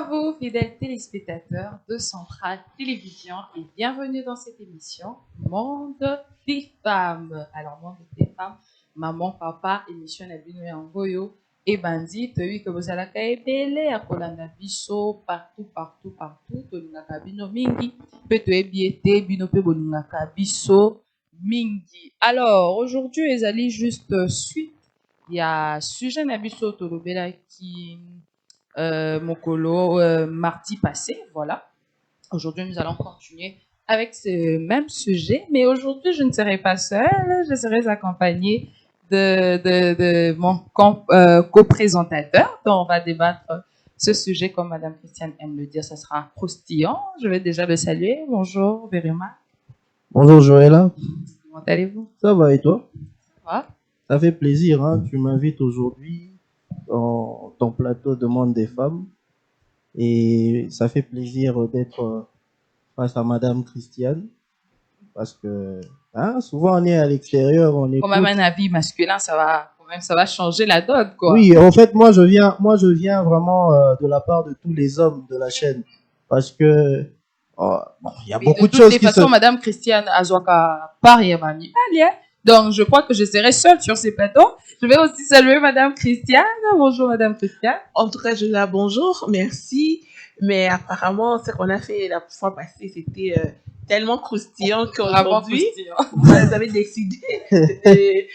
à vous, fidèles téléspectateurs de Centrale Télévision, et bienvenue dans cette émission Monde des femmes. Alors, Monde des femmes, maman, papa, émission Nabino et Angoyo, et bandit, oui, que vous allez kaebele, à Kolanda Bisso, partout, Tolinaka Bino Mingi, Peto Ebiete, Bino Pe Bolinaka Bisso, Mingi. Alors, aujourd'hui, les allez juste suite. Il y a sujet Nabiso Tolobela qui Mokolo mardi passé, voilà. Aujourd'hui, nous allons continuer avec ce même sujet, mais aujourd'hui, je ne serai pas seule, je serai accompagnée de mon co-présentateur, dont on va débattre ce sujet, comme Madame Christiane aime le dire, ça sera croustillant. Je vais déjà le saluer. Bonjour, Vérima. Bonjour, Joëlla. Comment allez-vous? Ça va et toi? Ça va? Ça fait plaisir, hein? Tu m'invites aujourd'hui dans ton plateau de Monde des femmes. Et ça fait plaisir d'être face à Madame Christiane. Parce que souvent on est à l'extérieur, on écoute. Quand même un avis masculin, ça va changer la donne, quoi. Oui, en fait, moi je viens vraiment de la part de tous les hommes de la chaîne. Parce que il y a beaucoup de choses qui de toute façon, Madame Christiane Azwaka Paris donc, je crois que je serai seule sur ces plateaux. Je vais aussi saluer Madame Christiane. Bonjour, Madame Christiane. En tout cas, je la bonjour, merci. Mais apparemment, ce qu'on a fait la fois passée, c'était tellement croustillant qu'aujourd'hui, vous avez décidé de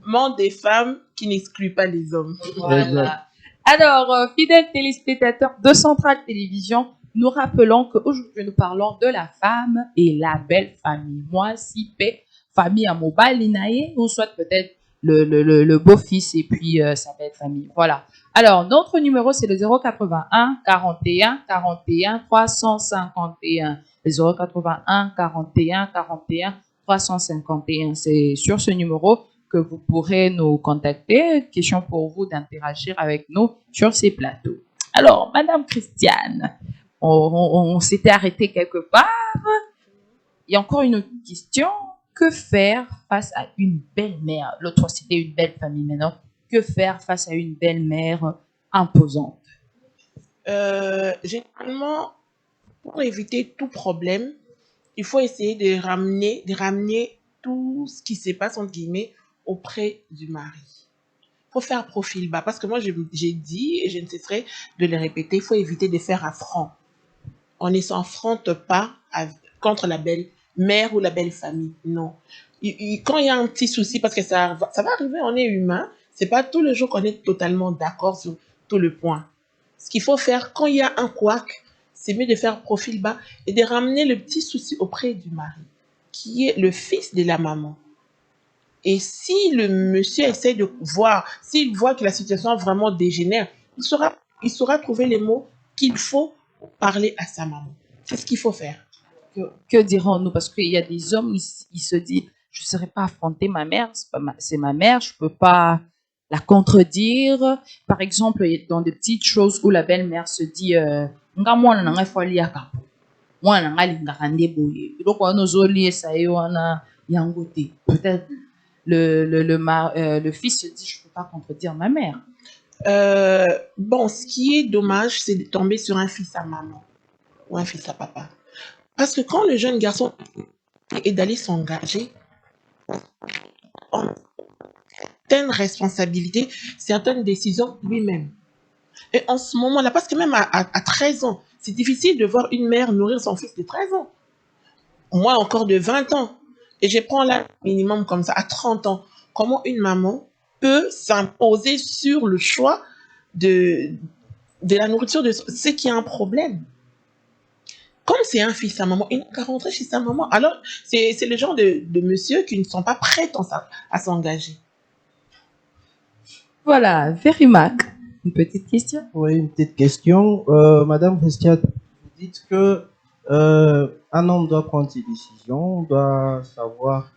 Monde des femmes qui n'exclut pas les hommes. Voilà. Alors, fidèles téléspectateurs de Centrale Télévision, nous rappelons qu'aujourd'hui, nous parlons de la femme et la belle famille. Moi, si paix, famille à mobile, ou soit peut-être le beau-fils et puis sa belle famille. Voilà. Alors, notre numéro, c'est le 081 41 41 351. Le 081 41 41 351. C'est sur ce numéro que vous pourrez nous contacter. Question pour vous d'interagir avec nous sur ces plateaux. Alors, Madame Christiane, on s'était arrêté quelque part. Il y a encore une autre question. Que faire face à une belle-mère? L'autre, c'était une belle famille maintenant. Que faire face à une belle-mère imposante? Généralement, pour éviter tout problème, il faut essayer de ramener tout ce qui se passe, entre guillemets, auprès du mari. Il faut faire profil bas. Parce que moi, j'ai dit, et je ne cesserai de le répéter, il faut éviter de faire affront. On ne s'affronte pas contre la belle-mère ou la belle-famille. Non. Quand il y a un petit souci, parce que ça va arriver, on est humain, c'est pas tous les jours qu'on est totalement d'accord sur tout le point. Ce qu'il faut faire, quand il y a un couac, c'est mieux de faire profil bas et de ramener le petit souci auprès du mari, qui est le fils de la maman. Et si le monsieur essaie de voir, s'il voit que la situation vraiment dégénère, il saura trouver les mots qu'il faut pour parler à sa maman. C'est ce qu'il faut faire. Que dirons-nous? Parce qu'il y a des hommes, ils se disent, je ne saurais pas affronter ma mère, c'est ma mère, je ne peux pas la contredire. Par exemple, dans des petites choses où la belle-mère se dit, peut-être le fils se dit, je ne peux pas contredire ma mère. Bon, ce qui est dommage, c'est de tomber sur un fils à maman ou un fils à papa. Parce que quand le jeune garçon est d'aller s'engager, on a certaines responsabilités, certaines décisions lui-même. Et en ce moment-là, parce que même à 13 ans, c'est difficile de voir une mère nourrir son fils de 13 ans. Moi, encore de 20 ans. Et je prends là minimum comme ça, à 30 ans. Comment une maman peut s'imposer sur le choix de la nourriture de ce qui a un problème? Comme c'est un fils à maman, il n'a qu'à rentrer chez sa maman. Alors, c'est le genre de monsieur qui ne sont pas prêts à s'engager. Voilà, Verimac, une petite question. Oui, une petite question. Madame Christiane, vous dites que un homme doit prendre ses décisions, doit savoir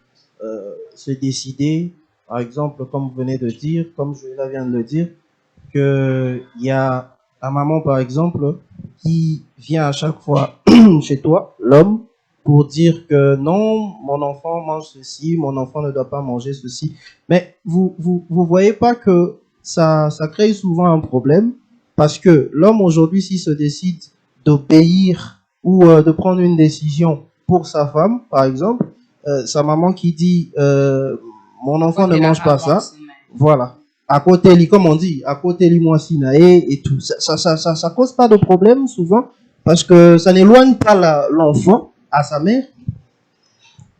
se décider. Par exemple, comme vous venez de dire, comme Joëlla vient de le dire, qu'il y a ta maman, par exemple, qui vient à chaque fois chez toi, l'homme, pour dire que non, mon enfant mange ceci, mon enfant ne doit pas manger ceci. Mais vous voyez pas que ça crée souvent un problème Parce que l'homme aujourd'hui, s'il se décide d'obéir ou de prendre une décision pour sa femme, par exemple, sa maman qui dit mon enfant ne mange pas ça, voilà. À côté, comme on dit, à côté, moi sinae et tout. Ça cause pas de problème souvent parce que ça n'éloigne pas l'enfant à sa mère.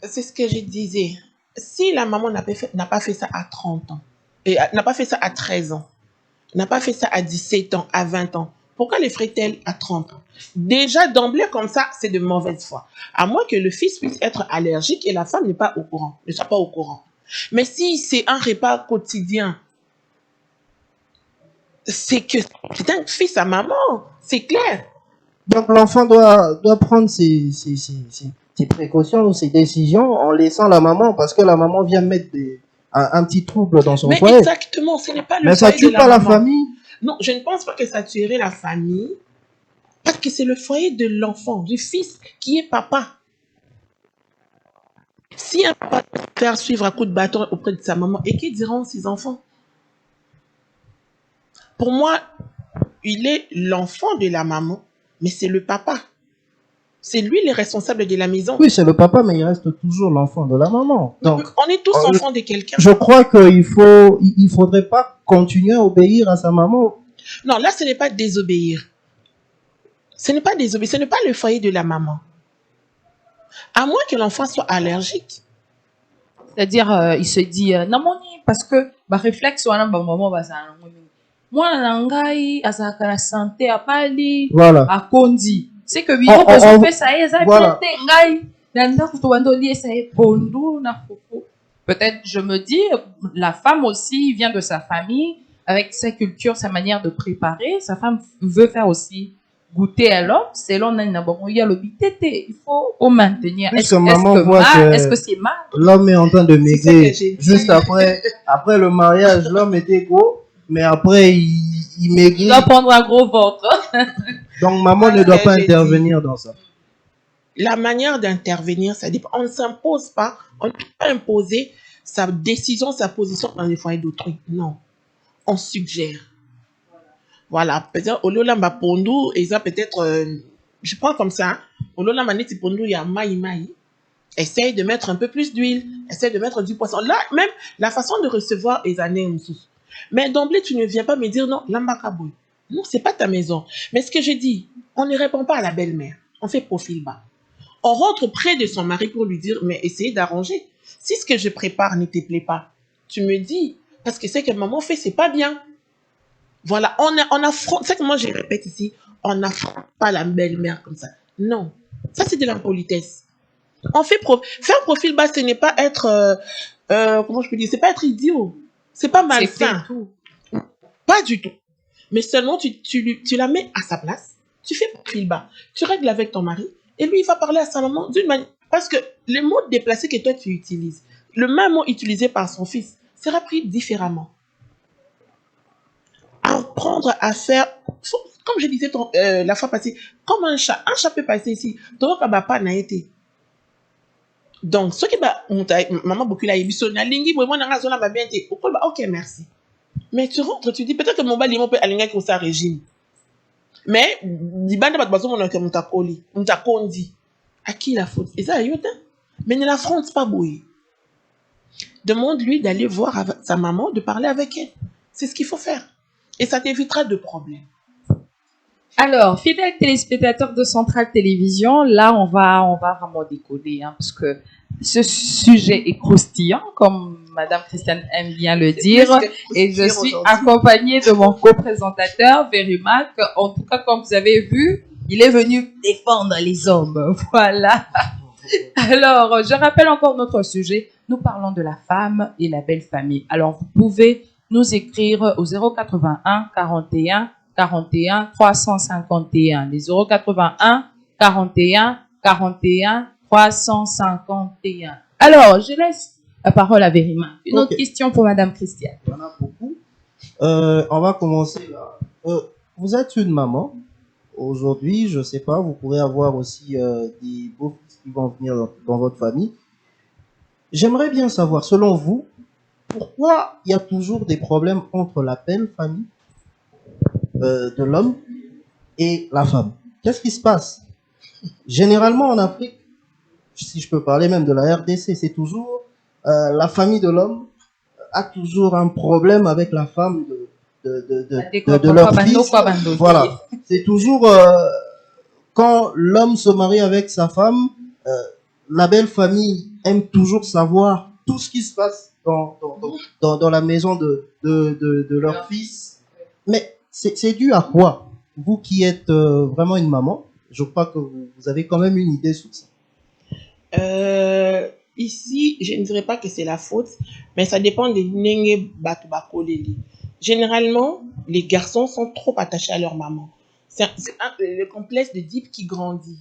C'est ce que je disais. Si la maman n'a pas fait ça à 30 ans, et n'a pas fait ça à 13 ans, n'a pas fait ça à 17 ans, à 20 ans, pourquoi le ferait-elle à 30 ans? Déjà, d'emblée, comme ça, c'est de mauvaise foi. À moins que le fils puisse être allergique et la femme n'est pas au courant, ne soit pas au courant. Mais si c'est un repas quotidien, c'est que c'est un fils à maman, c'est clair. Donc l'enfant doit prendre ses précautions ou ses décisions en laissant la maman parce que la maman vient mettre un petit trouble dans son foyer. Mais exactement, ce n'est pas le Mais ça tue pas la famille. Non, je ne pense pas que ça tuerait la famille parce que c'est le foyer de l'enfant, du fils qui est papa. Si un papa peut faire suivre à coup de bâton auprès de sa maman, et qui diront ses enfants? Pour moi, il est l'enfant de la maman, mais c'est le papa. C'est lui le responsable de la maison. Oui, c'est le papa, mais il reste toujours l'enfant de la maman. Donc, on est tous enfants de quelqu'un. Je crois qu'il faudrait pas continuer à obéir à sa maman. Non, là, ce n'est pas désobéir. Ce n'est pas désobéir, ce n'est pas le foyer de la maman. À moins que l'enfant soit allergique. C'est-à-dire, il se dit, non, parce que, réflexe, moi, nangai, azaka la santé, a pali, voilà. A kondi. C'est que, vidéo, on fait ça, voilà. Peut-être, je me dis, la femme aussi vient de sa famille, avec sa culture, sa manière de préparer. Sa femme veut faire aussi goûter à l'homme. C'est l'homme, il faut maintenir. Est-ce que c'est mal? L'homme est en train de maigrir. Juste après le mariage, l'homme était gros, mais après, il maigrit. Il doit prendre un gros ventre. Donc, maman ne doit pas intervenir dans ça. La manière d'intervenir, ça dépend. On ne s'impose pas, on ne peut pas imposer sa décision, sa position dans les foyers d'autrui. Non. On suggère. Voilà. Peut-être, au lieu de pondu, et ça peut-être, je prends comme ça, au lieu de manette pondu, il y a maï. Essaye de mettre un peu plus d'huile, essaye de mettre du poisson. Là, même la façon de recevoir les années. Mais d'emblée, tu ne viens pas me dire non, l'ambakaboui. Non, c'est pas ta maison. Mais ce que je dis, on ne répond pas à la belle-mère. On fait profil bas. On rentre près de son mari pour lui dire, mais essayez d'arranger. Si ce que je prépare ne te plaît pas, tu me dis, parce que ce que maman fait, c'est pas bien. Voilà, on affronte, c'est que moi je répète ici, on n'affronte pas la belle-mère comme ça. Non, ça c'est de l'impolitesse. On fait faire profil bas, ce n'est pas être, comment je peux dire, c'est pas être idiot. C'est pas malsain. Pas du tout. Mais seulement tu la mets à sa place, tu fais profil bas, tu règles avec ton mari, et lui il va parler à sa maman d'une manière. Parce que les mots déplacés que toi tu utilises, le même mot utilisé par son fils sera pris différemment. Apprendre à faire, comme je disais la fois passée, comme un chat peut passer ici. Donc, pas n'a été. Donc, ce qui va, maman beaucoup la émission, na lingi, moi na raison la bien été. Ok, merci. Mais tu rentres, tu dis peut-être que mon bali peut aligner avec sa régime. Mais di bande pas besoin mon comme ta coli, on t'a condi. À qui la faute? Et ça yota. Mais ne l'affronte pas bouillie. Demande-lui d'aller voir sa maman, de parler avec elle. C'est ce qu'il faut faire. Et ça t'évitera de problèmes. Alors, fidèles téléspectateurs de Centrale Télévision, là, on va vraiment décoder, hein, parce que ce sujet est croustillant, comme Madame Christiane aime bien le dire, et je suis accompagnée de mon co-présentateur, Verimac. En tout cas, comme vous avez vu, il est venu défendre les hommes. Voilà. Alors, je rappelle encore notre sujet. Nous parlons de la femme et la belle famille. Alors, vous pouvez nous écrire au 081 41 41 351. Les 081 41 41 351. Alors, je laisse la parole à Vérima. Une autre question pour Madame Christiane. Il y en a beaucoup. On va commencer là. Vous êtes une maman. Aujourd'hui, je ne sais pas, vous pourrez avoir aussi des beaux-fils qui vont venir dans votre famille. J'aimerais bien savoir, selon vous, pourquoi il y a toujours des problèmes entre la belle famille de l'homme et la femme. Qu'est-ce qui se passe? Généralement en Afrique, si je peux parler même de la RDC, c'est toujours la famille de l'homme a toujours un problème avec la femme de leur fils. Voilà, c'est toujours quand l'homme se marie avec sa femme, la belle famille aime toujours savoir tout ce qui se passe dans la maison de leur fils. Mais c'est dû à quoi? Vous qui êtes vraiment une maman, je crois que vous avez quand même une idée sur ça. Ici, je ne dirais pas que c'est la faute, mais ça dépend des Nenge Batubakoleli. Généralement, les garçons sont trop attachés à leur maman. C'est le complexe de Deep qui grandit.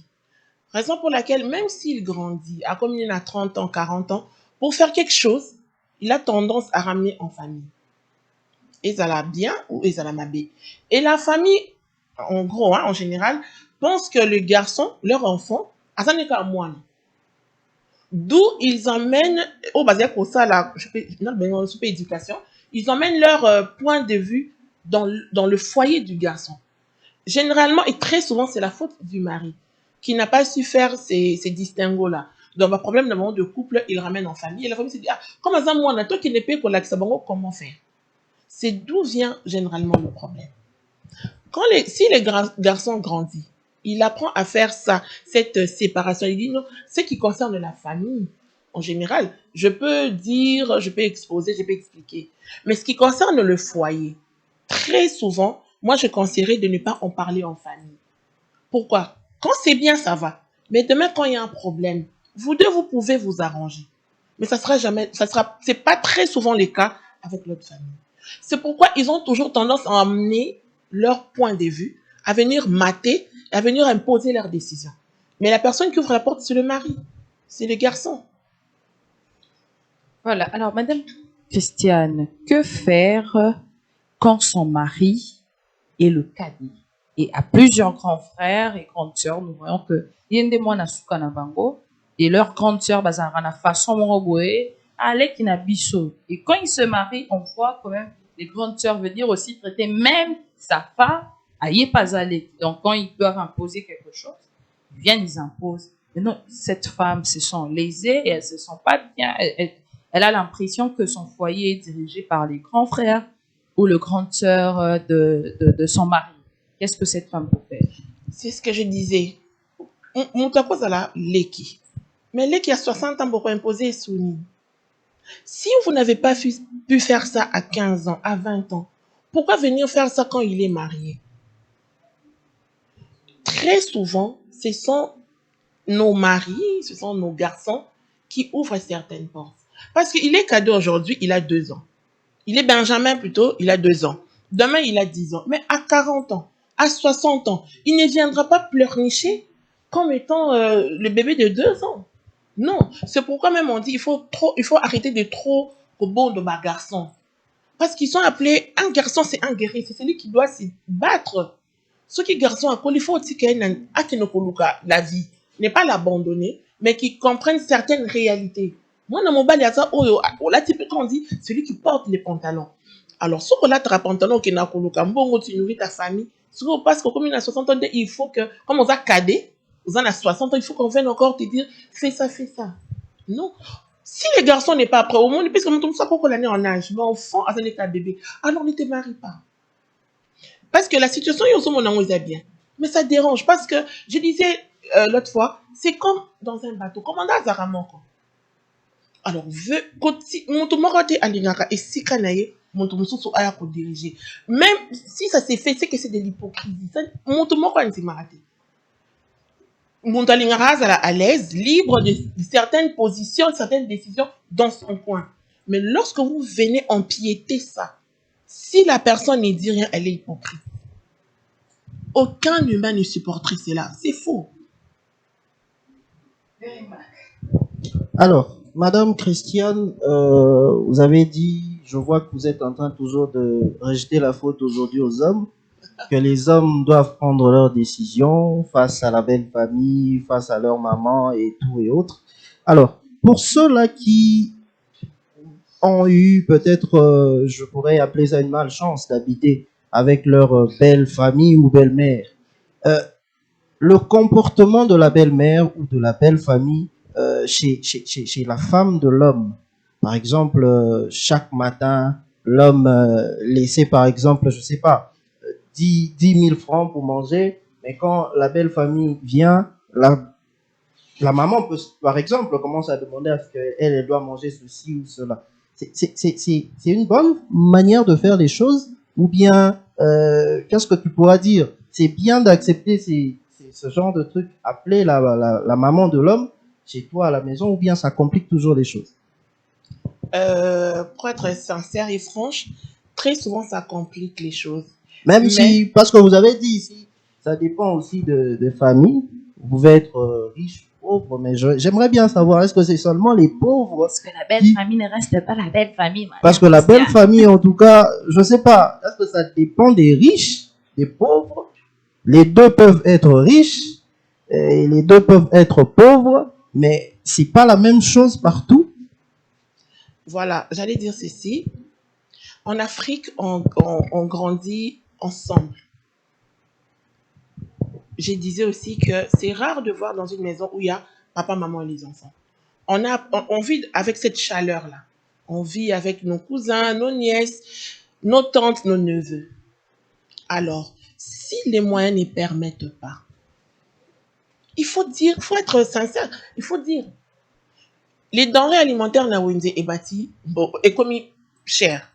Raison pour laquelle, même s'il grandit, à comme il a 30 ans, 40 ans, pour faire quelque chose, il a tendance à ramener en famille. Et ça l'a bien ou et ça l'a mal. Et la famille, en gros, en général, pense que le garçon, leur enfant, à ça n'est qu'à moi. D'où ils emmènent, au basé pour ça, là, éducation, ils emmènent leur point de vue dans le foyer du garçon. Généralement, et très souvent, c'est la faute du mari qui n'a pas su faire ces distinguos-là. Donc, un problème d'un moment de couple, il ramène en famille. Et la famille se dit, ah, comme ça, moi, on a toi qui n'est pas pour l'accès, comment faire? C'est d'où vient généralement le problème. Si le garçon grandit, il apprend à faire ça, cette séparation. Il dit non, ce qui concerne la famille, en général, je peux dire, je peux exposer, je peux expliquer. Mais ce qui concerne le foyer, très souvent, moi, je conseillerais de ne pas en parler en famille. Pourquoi? Quand c'est bien, ça va. Mais demain, quand il y a un problème, vous deux, vous pouvez vous arranger. Mais c'est pas très souvent le cas avec l'autre famille. C'est pourquoi ils ont toujours tendance à amener leur point de vue, à venir mater, à venir imposer leurs décisions. Mais la personne qui ouvre la porte, c'est le mari, c'est le garçon. Voilà. Alors, Madame Christiane, que faire quand son mari est le cadet et a plusieurs grands frères et grandes sœurs? Nous voyons que yende mwana suka na bango et leurs grandes sœurs bazara na façon moroboé avec na biso. Et quand ils se marient, on voit quand même les grandes sœurs venir aussi traiter même sa femme à Yepazale. Donc, quand ils doivent imposer quelque chose, ils viennent, ils imposent. Mais non, cette femme se sent lésée et elle se sent pas bien. Elle a l'impression que son foyer est dirigé par les grands frères ou le grande sœur de son mari. Qu'est-ce que cette femme peut faire? C'est ce que je disais. On t'a posé là, Leki. Mais Leki a 60 ans pour imposer Souni. Si vous n'avez pas pu faire ça à 15 ans, à 20 ans, pourquoi venir faire ça quand il est marié? Très souvent, ce sont nos maris, ce sont nos garçons qui ouvrent certaines portes. Parce qu'il est cadeau aujourd'hui, il a 2 ans. Il est Benjamin plutôt, il a 2 ans. Demain, il a 10 ans. Mais à 40 ans, à 60 ans, il ne viendra pas pleurnicher comme étant le bébé de 2 ans. Non, c'est pourquoi même on dit il faut arrêter de trop bon de ma garçon. Parce qu'ils sont appelés, un garçon c'est un guerrier, c'est celui qui doit se battre. Ceux qui garçons à il faut aussi qu'il y ait la vie, n'est pas l'abandonner, mais qui comprennent certaines réalités. Moi, dans mon bal, il y a ça, là, quand on dit, celui qui porte les pantalons. Alors, ce qu'on a un pantalon qui n'a pas bon, tu nourris ta famille. Parce que comme il a 60 ans, il faut que, comme on a cadet, vous en avez 60 ans, il faut qu'on vienne encore te dire, fais ça, fais ça. Non. Si le garçon n'est pas prêt au monde, puisque on ça pour l'année en âge, mais enfant, à un bébé, alors ne te marie pas. Parce que la situation, il est bien. Mais ça dérange, parce que, je disais l'autre fois, c'est comme dans un bateau, comme on a Zaramon. Alors, même si ça s'est fait, c'est que c'est de l'hypocrisie. À l'aise, libre de certaines positions, de certaines décisions dans son coin. Mais lorsque vous venez empiéter ça, si la personne ne dit rien, elle est hypocrite. Aucun humain ne supporterait cela. C'est faux. Alors, Madame Christiane, vous avez dit, je vois que vous êtes en train toujours de rejeter la faute aujourd'hui aux hommes, que les hommes doivent prendre leurs décisions face à la belle famille, face à leur maman et tout et autres. Alors, pour ceux-là qui ont eu peut-être, je pourrais appeler ça une malchance d'habiter avec leur belle famille ou belle-mère. Euh, le comportement de la belle-mère ou de la belle famille chez la femme de l'homme. Par exemple, chaque matin, l'homme laissait par exemple, je sais pas, 10 000 francs pour manger, mais quand la belle famille vient, la maman peut, par exemple, commence à demander à ce qu'elle elle doit manger ceci ou cela. C'est une bonne manière de faire les choses, ou bien, qu'est-ce que tu pourras dire? C'est bien d'accepter ce genre de truc, appeler la maman de l'homme chez toi à la maison, ou bien ça complique toujours les choses? Pour être sincère et franche, très souvent ça complique les choses. Même Mais si, parce que vous avez dit ici, ça dépend aussi de famille. Vous pouvez être riche, pauvre, mais j'aimerais bien savoir, est-ce que c'est seulement les pauvres Parce que la belle qui... famille ne reste pas la belle famille, Parce que madame la belle Christiane. famille, en tout cas, je sais pas, est-ce que ça dépend des riches, des pauvres? Les deux peuvent être riches, et les deux peuvent être pauvres, mais c'est pas la même chose partout. voilà, j'allais dire ceci. En Afrique, on grandit ensemble. Je disais aussi que c'est rare de voir dans une maison où il y a papa, maman et les enfants. On vit avec cette chaleur-là. On vit avec nos cousins, nos nièces, nos tantes, nos neveux. Alors, si les moyens ne permettent pas, il faut dire, il faut être sincère, il faut dire. Les denrées alimentaires na wenze et bâti, bon, et comme cher.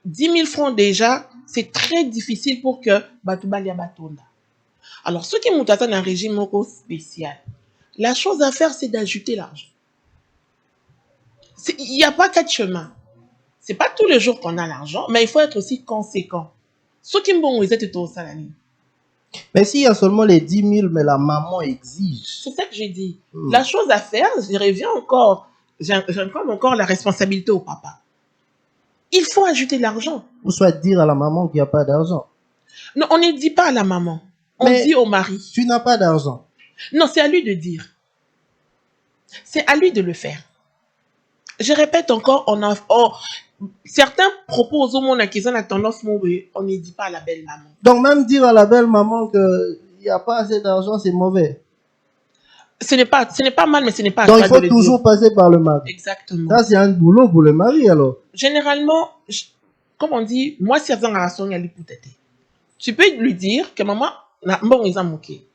10 000 francs déjà, c'est très difficile pour que Batoubalia Batonda. Alors, ceux qui montent à un régime spécial, la chose à faire, c'est d'ajouter l'argent. Il n'y a pas quatre chemins. C'est pas tous les jours qu'on a l'argent, mais il faut être aussi conséquent. Ceux qui m'ont ils étaient au salarié. Mais s'il y a seulement les 10 000, mais la maman exige. C'est ça que j'ai dit. La chose à faire, je reviens encore, j'incombe encore la responsabilité au papa. Il faut ajouter l'argent. Ou soit dire à la maman qu'il n'y a pas d'argent. Non, on ne dit pas à la maman. On Mais dit au mari. tu n'as pas d'argent. Non, c'est à lui de dire. C'est à lui de le faire. Je répète encore, certains proposent au monde qui sont à tendance, on ne dit pas à la belle maman. Donc même dire à la belle maman qu'il n'y a pas assez d'argent, c'est mauvais. Ce n'est pas mal, mais ce n'est pas à Donc toi il faut de le toujours dire. passer par le mari. Exactement. Ça, c'est un boulot pour le mari alors. Généralement, comme on dit, moi, si elle a tu peux lui dire que maman, bon, ils ont moqué.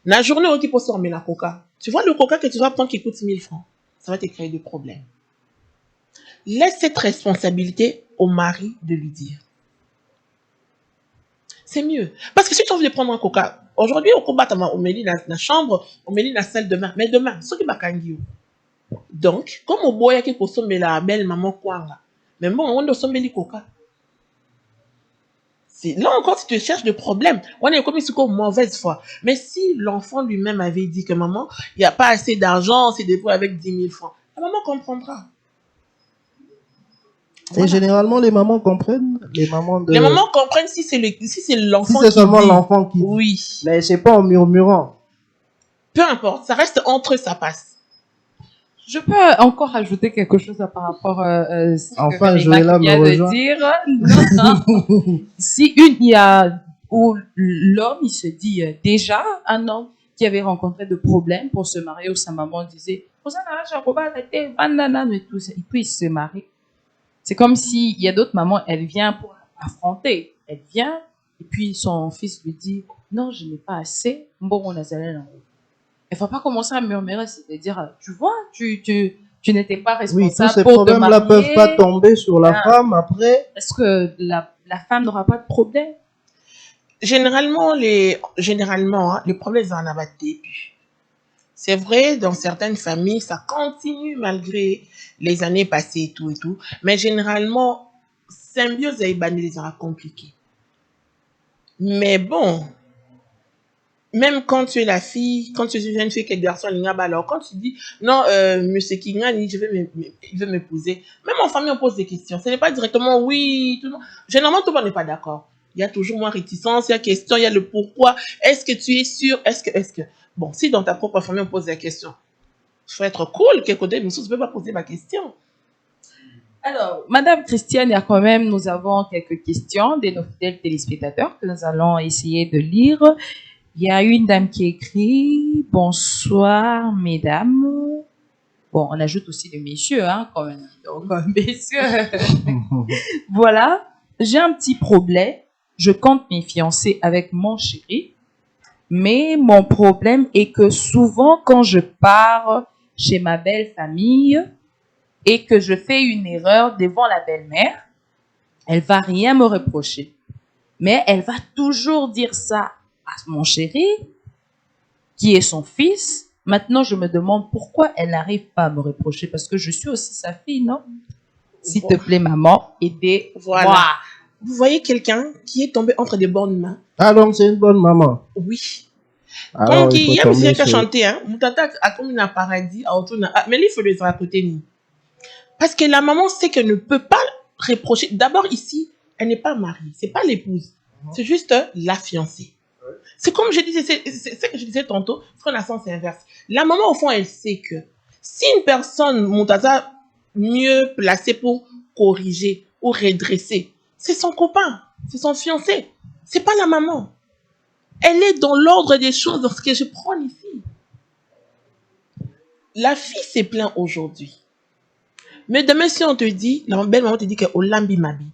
La journée où tu peux sortir la coca, tu vois le coca que tu vas prendre qui coûte 1000 francs, ça va te créer des problèmes. Laisse cette responsabilité au mari de lui dire. C'est mieux. Parce que si tu as envie de prendre un coca, aujourd'hui, au combat, on met dans la chambre, on met dans la salle demain. Mais demain, ce qui va kangi. Donc, comme au boya qui consomme la belle maman kwanga, mais bon, on doit sommer les coca. Là encore, si tu cherches des problèmes, on est comme une mauvaise foi. Mais si l'enfant lui-même avait dit que maman, il n'y a pas assez d'argent, c'est débrouillé avec 10 000 francs, la maman comprendra. Voilà. Et généralement, les mamans comprennent. Les mamans comprennent si c'est l'enfant qui dit. Si c'est seulement l'enfant qui dit. Oui. Mais c'est pas en murmurant. Peu importe, ça reste entre eux, ça passe. Je peux encore ajouter quelque chose par rapport à ce enfin, que Joëlla vient de dire. Non. Si il y a où l'homme, il se dit déjà un homme qui avait rencontré de problèmes pour se marier où sa maman disait et tout ça, et puis il se marie. C'est comme s'il y a d'autres mamans, elle vient pour affronter. Elle vient et puis son fils lui dit non, je n'ai pas assez. Bon, on a il ne faut pas commencer à murmurer, c'est-à-dire, tu vois, tu n'étais pas responsable tous ces pour te marier. problèmes-là peuvent pas tomber sur la femme après. Est-ce que la femme n'aura pas de problème? Généralement, les problèmes en abatté. C'est vrai, dans certaines familles, ça continue malgré les années passées et tout. Mais généralement, symbiose et banni sera compliqué. Mais bon, même quand tu es la fille, quand tu es une jeune fille qui est garçon, alors quand tu dis non, monsieur Kingani, il veut m'épouser, même en famille on pose des questions. Ce n'est pas directement oui, tout le monde. Généralement tout le monde n'est pas d'accord. Il y a toujours moins réticence, il y a question, il y a le pourquoi. Est-ce que tu es sûr? Est-ce que bon, si dans ta propre famille on pose des questions, il faut être cool. Quel côté, mais tu ne peux pas poser ma question. Alors, Madame Christiane, il y a quand même, nous avons quelques questions de nos fidèles téléspectateurs que nous allons essayer de lire. Il y a une dame qui écrit: Bonsoir, mesdames. Bon, on ajoute aussi les messieurs, hein, quand même. Donc, messieurs. Voilà, j'ai un petit problème. Je compte me fiancer avec mon chéri, mais mon problème est que souvent, quand je pars chez ma belle famille et que je fais une erreur devant la belle-mère, elle va rien me reprocher. Mais elle va toujours dire ça à mon chéri, qui est son fils. Maintenant, je me demande pourquoi elle n'arrive pas à me reprocher, parce que je suis aussi sa fille, non? S'il te plaît, maman, aidez-moi. Voilà. Vous voyez quelqu'un qui est tombé entre des bonnes mains. Ah, donc c'est une bonne maman. Oui. Alors, Quand il y a tomber musique à sur- chanter, hein, mon tata a comme un paradis, mais il faut le dire à côté de nous. Parce que la maman sait qu'elle ne peut pas reprocher. D'abord, ici, elle n'est pas mariée, c'est pas l'épouse, c'est juste la fiancée. C'est comme je disais, c'est ce que je disais tantôt, ce qu'on a sens inverse. La maman, au fond, elle sait que si une personne, mon tata, mieux placée pour corriger ou redresser, c'est son copain, c'est son fiancé, c'est pas la maman. Elle est dans l'ordre des choses dans ce que je prends ici. La fille s'est plainte aujourd'hui. Mais demain, si on te dit, la belle maman te dit que Olambi Mabi,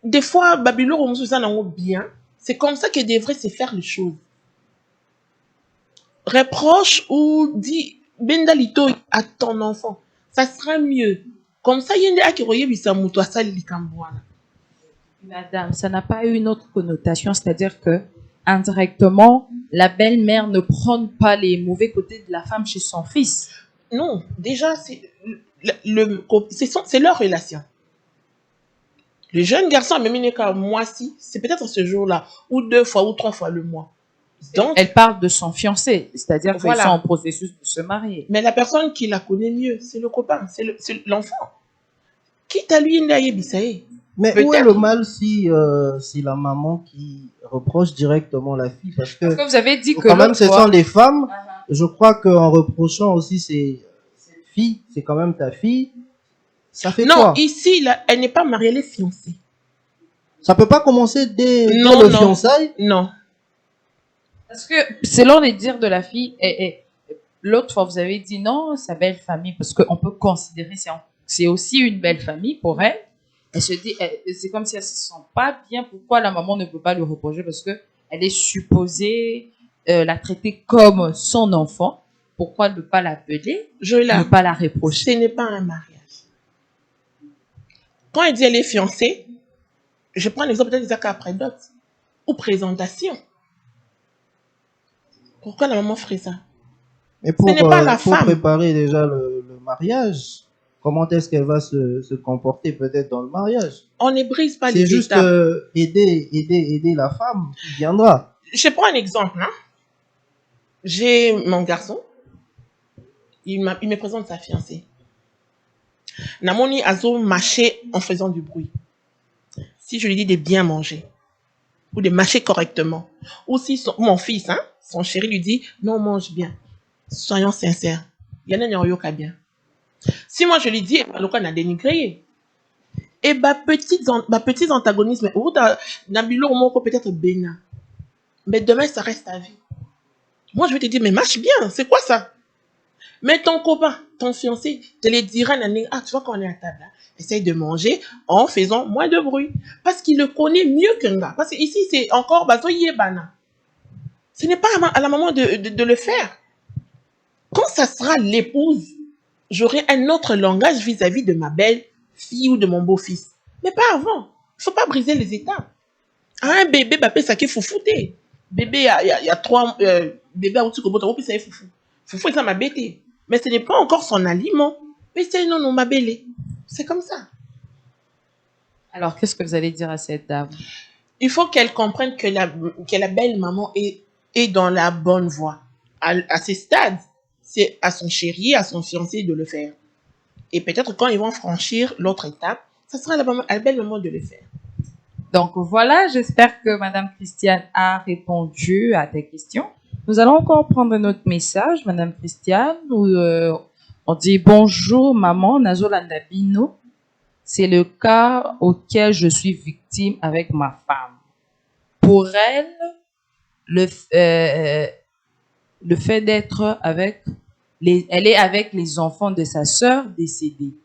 des fois, Babylone, on se sent bien. C'est comme ça que devrait se faire les choses. Reproche ou dit, Bendalito à ton enfant, ça sera mieux. Comme ça, il y a des gens qui ont ça, Madame, ça n'a pas une autre connotation, c'est-à-dire que indirectement, la belle-mère ne prend pas les mauvais côtés de la femme chez son fils. Non, déjà, c'est leur relation. Le jeune garçon, même qu'à mois-ci, c'est peut-être ce jour-là, ou 2 fois ou 3 fois le mois. Donc, elle parle de son fiancé, c'est-à-dire voilà, qu'ils sont en processus de se marier. Mais la personne qui la connaît mieux, c'est le copain, c'est l'enfant. Quitte à lui, il a yébisaï. Mais où est le mal si c'est la maman qui reproche directement la fille? Parce que vous avez dit que quand même, ce sont les femmes. Je crois qu'en reprochant aussi cette fille, c'est quand même ta fille. Ça fait non, quoi? Ici, là, elle n'est pas mariée, elle est fiancée. Ça peut pas commencer dès le fiançailles? Non. Parce que selon les dires de la fille, l'autre fois vous avez dit non, sa belle famille, parce qu'on peut considérer c'est aussi une belle famille pour elle. Elle se dit, c'est comme si elle se sent pas bien. Pourquoi la maman ne peut pas lui reprocher? Parce que elle est supposée la traiter comme son enfant. Pourquoi ne pas l'appeler? Ne pas la reprocher? Ce n'est pas un mariage. Quand elle dit elle est fiancée, je prends l'exemple peut-être des actes après dot ou présentation. Pourquoi la maman ferait ça? Mais pour préparer déjà le mariage, comment est-ce qu'elle va se comporter peut-être dans le mariage? On ne brise pas les étapes. C'est juste aider la femme qui viendra. Je prends un exemple. Hein? J'ai mon garçon. Il me présente sa fiancée. Namoni Azo mâcher en faisant du bruit. Si je lui dis de bien manger, ou de mâcher correctement, ou si mon fils, hein, son chéri lui dit non, mange bien. Soyons sincères. Il y en a qui bien. Si moi je lui dis, on a dénigré. Et petits antagonismes, ou peut-être bénin. Mais demain, ça reste ta vie. Moi, je vais te dire, mais marche bien, c'est quoi ça? Mais ton copain, ton fiancé, te le dira, ah, tu vois qu'on est à table, là. Essaye de manger en faisant moins de bruit. Parce qu'il le connaît mieux qu'un gars. Parce qu'ici, c'est encore, ce n'est pas à la maman de le faire. Quand ça sera l'épouse, j'aurai un autre langage vis-à-vis de ma belle-fille ou de mon beau-fils. Mais pas avant. Il ne faut pas briser les étapes. Un bébé, ça qui foufouté. Bébé, il y a 3 bébés à puis ça est foufou. Foufou, ça m'a bêté. Mais ce n'est pas encore son aliment. Mais c'est non, ma belle. C'est comme ça. Alors, qu'est-ce que vous allez dire à cette dame? Il faut qu'elle comprenne que la belle maman est dans la bonne voie. À ce stade, c'est à son chéri, à son fiancé de le faire. Et peut-être quand ils vont franchir l'autre étape, ça sera la belle maman de le faire. Donc voilà, j'espère que Madame Christiane a répondu à tes questions. Nous allons encore prendre notre message, Madame Christiane, où on dit bonjour maman, Nazolanda Bino. C'est le cas auquel je suis victime avec ma femme. Pour elle, le fait d'être avec elle est avec les enfants de sa sœur décédée.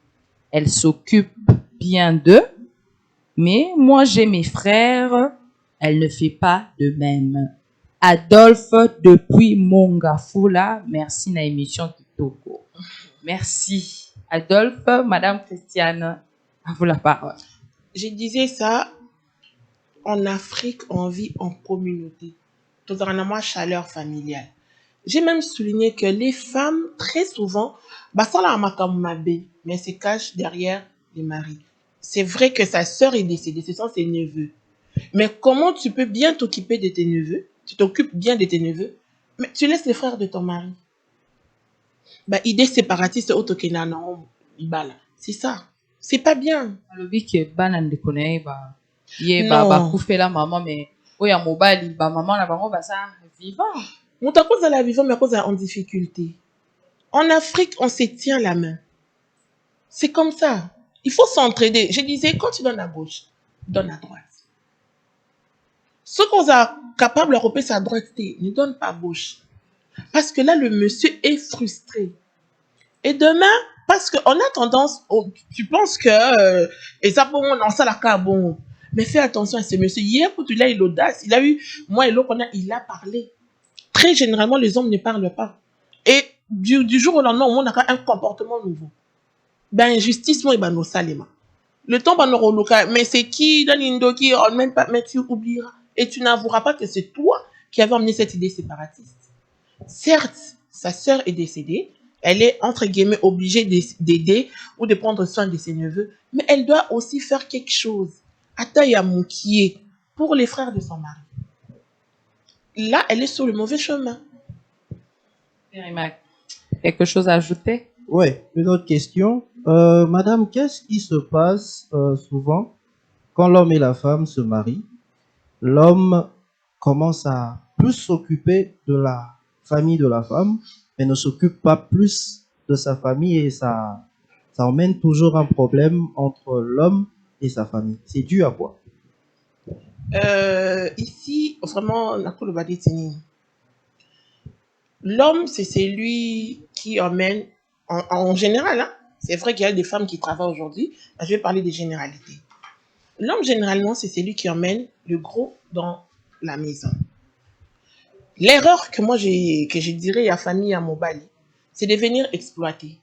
Elle s'occupe bien d'eux, mais moi j'ai mes frères, elle ne fait pas de même. Adolphe depuis Mongafula, merci na émission Kitoko. Merci. Adolphe, Madame Christiane, à vous la parole. Je disais ça, en Afrique, on vit en communauté. Tout en chaleur familiale. J'ai même souligné que les femmes, très souvent, ça la makamabé, mais se cachent derrière les maris. C'est vrai que sa sœur est décédée, ce sont ses neveux. Mais comment tu peux bien t'occuper de tes neveux? Tu t'occupes bien de tes neveux, mais tu laisses les frères de ton mari. Idée séparatiste autokena non, ibala. C'est ça. C'est pas bien. Alobi ke bana ndekone ba ye Non. ba kufela maman mais oya mobali ba maman na bango ba ça vivant. On t'a cause à la vivant mais à cause en difficulté. En Afrique, on se tient la main. C'est comme ça. Il faut s'entraider. Je disais, quand tu donnes à gauche, donne à droite. Ce qu'on est capable de repérer sa droite, ne donne pas à gauche. Parce que là, le monsieur est frustré. Et demain, parce qu'on a tendance, tu penses que, et ça pour moi, non, ça la bon. Mais fais attention à ce monsieur. Hier, quand il a eu l'audace, il a eu, moi et l'autre, il a parlé. Très généralement, les hommes ne parlent pas. Et du jour au lendemain, on a un comportement nouveau. Injustice, moi, nos salima. Le temps, mais c'est qui, dans l'indoki, on même pas, mais tu oublieras. Et tu n'avoueras pas que c'est toi qui avais emmené cette idée séparatiste. Certes, sa sœur est décédée. Elle est, entre guillemets, obligée d'aider ou de prendre soin de ses neveux. Mais elle doit aussi faire quelque chose. Atayamoukié pour les frères de son mari. Là, elle est sur le mauvais chemin. Quelque chose à ajouter? Oui, une autre question. Madame, qu'est-ce qui se passe souvent quand l'homme et la femme se marient? L'homme commence à plus s'occuper de la famille de la femme, mais ne s'occupe pas plus de sa famille et ça emmène toujours un problème entre l'homme et sa famille. C'est dû à quoi? Ici, vraiment, l'homme, c'est celui qui emmène, en général, hein, c'est vrai qu'il y a des femmes qui travaillent aujourd'hui, je vais parler des généralités. L'homme, généralement, c'est celui qui emmène le gros dans la maison. L'erreur que je dirais à famille à Mobali, c'est de venir exploiter.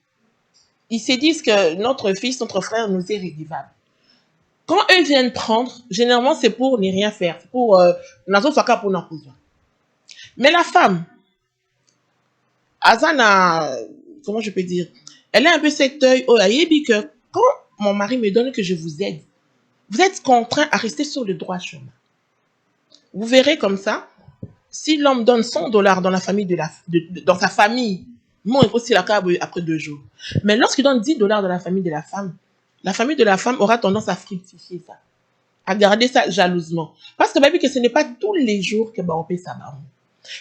Ils se disent que notre fils, notre frère nous est rédivable. Quand eux viennent prendre, généralement, c'est pour ne rien faire. C'est pour mais la femme, Azana, comment je peux dire, elle a un peu cet œil, que quand mon mari me donne que je vous aide, vous êtes contraint à rester sur le droit chemin. Vous verrez comme ça, si l'homme donne $100 dans la famille dans sa famille, moi, il faut aussi la carte après 2 jours. Mais lorsqu'il donne $10 dans la famille de la femme aura tendance à fructifier ça, à garder ça jalousement. Parce que, que ce n'est pas tous les jours que on paie ça.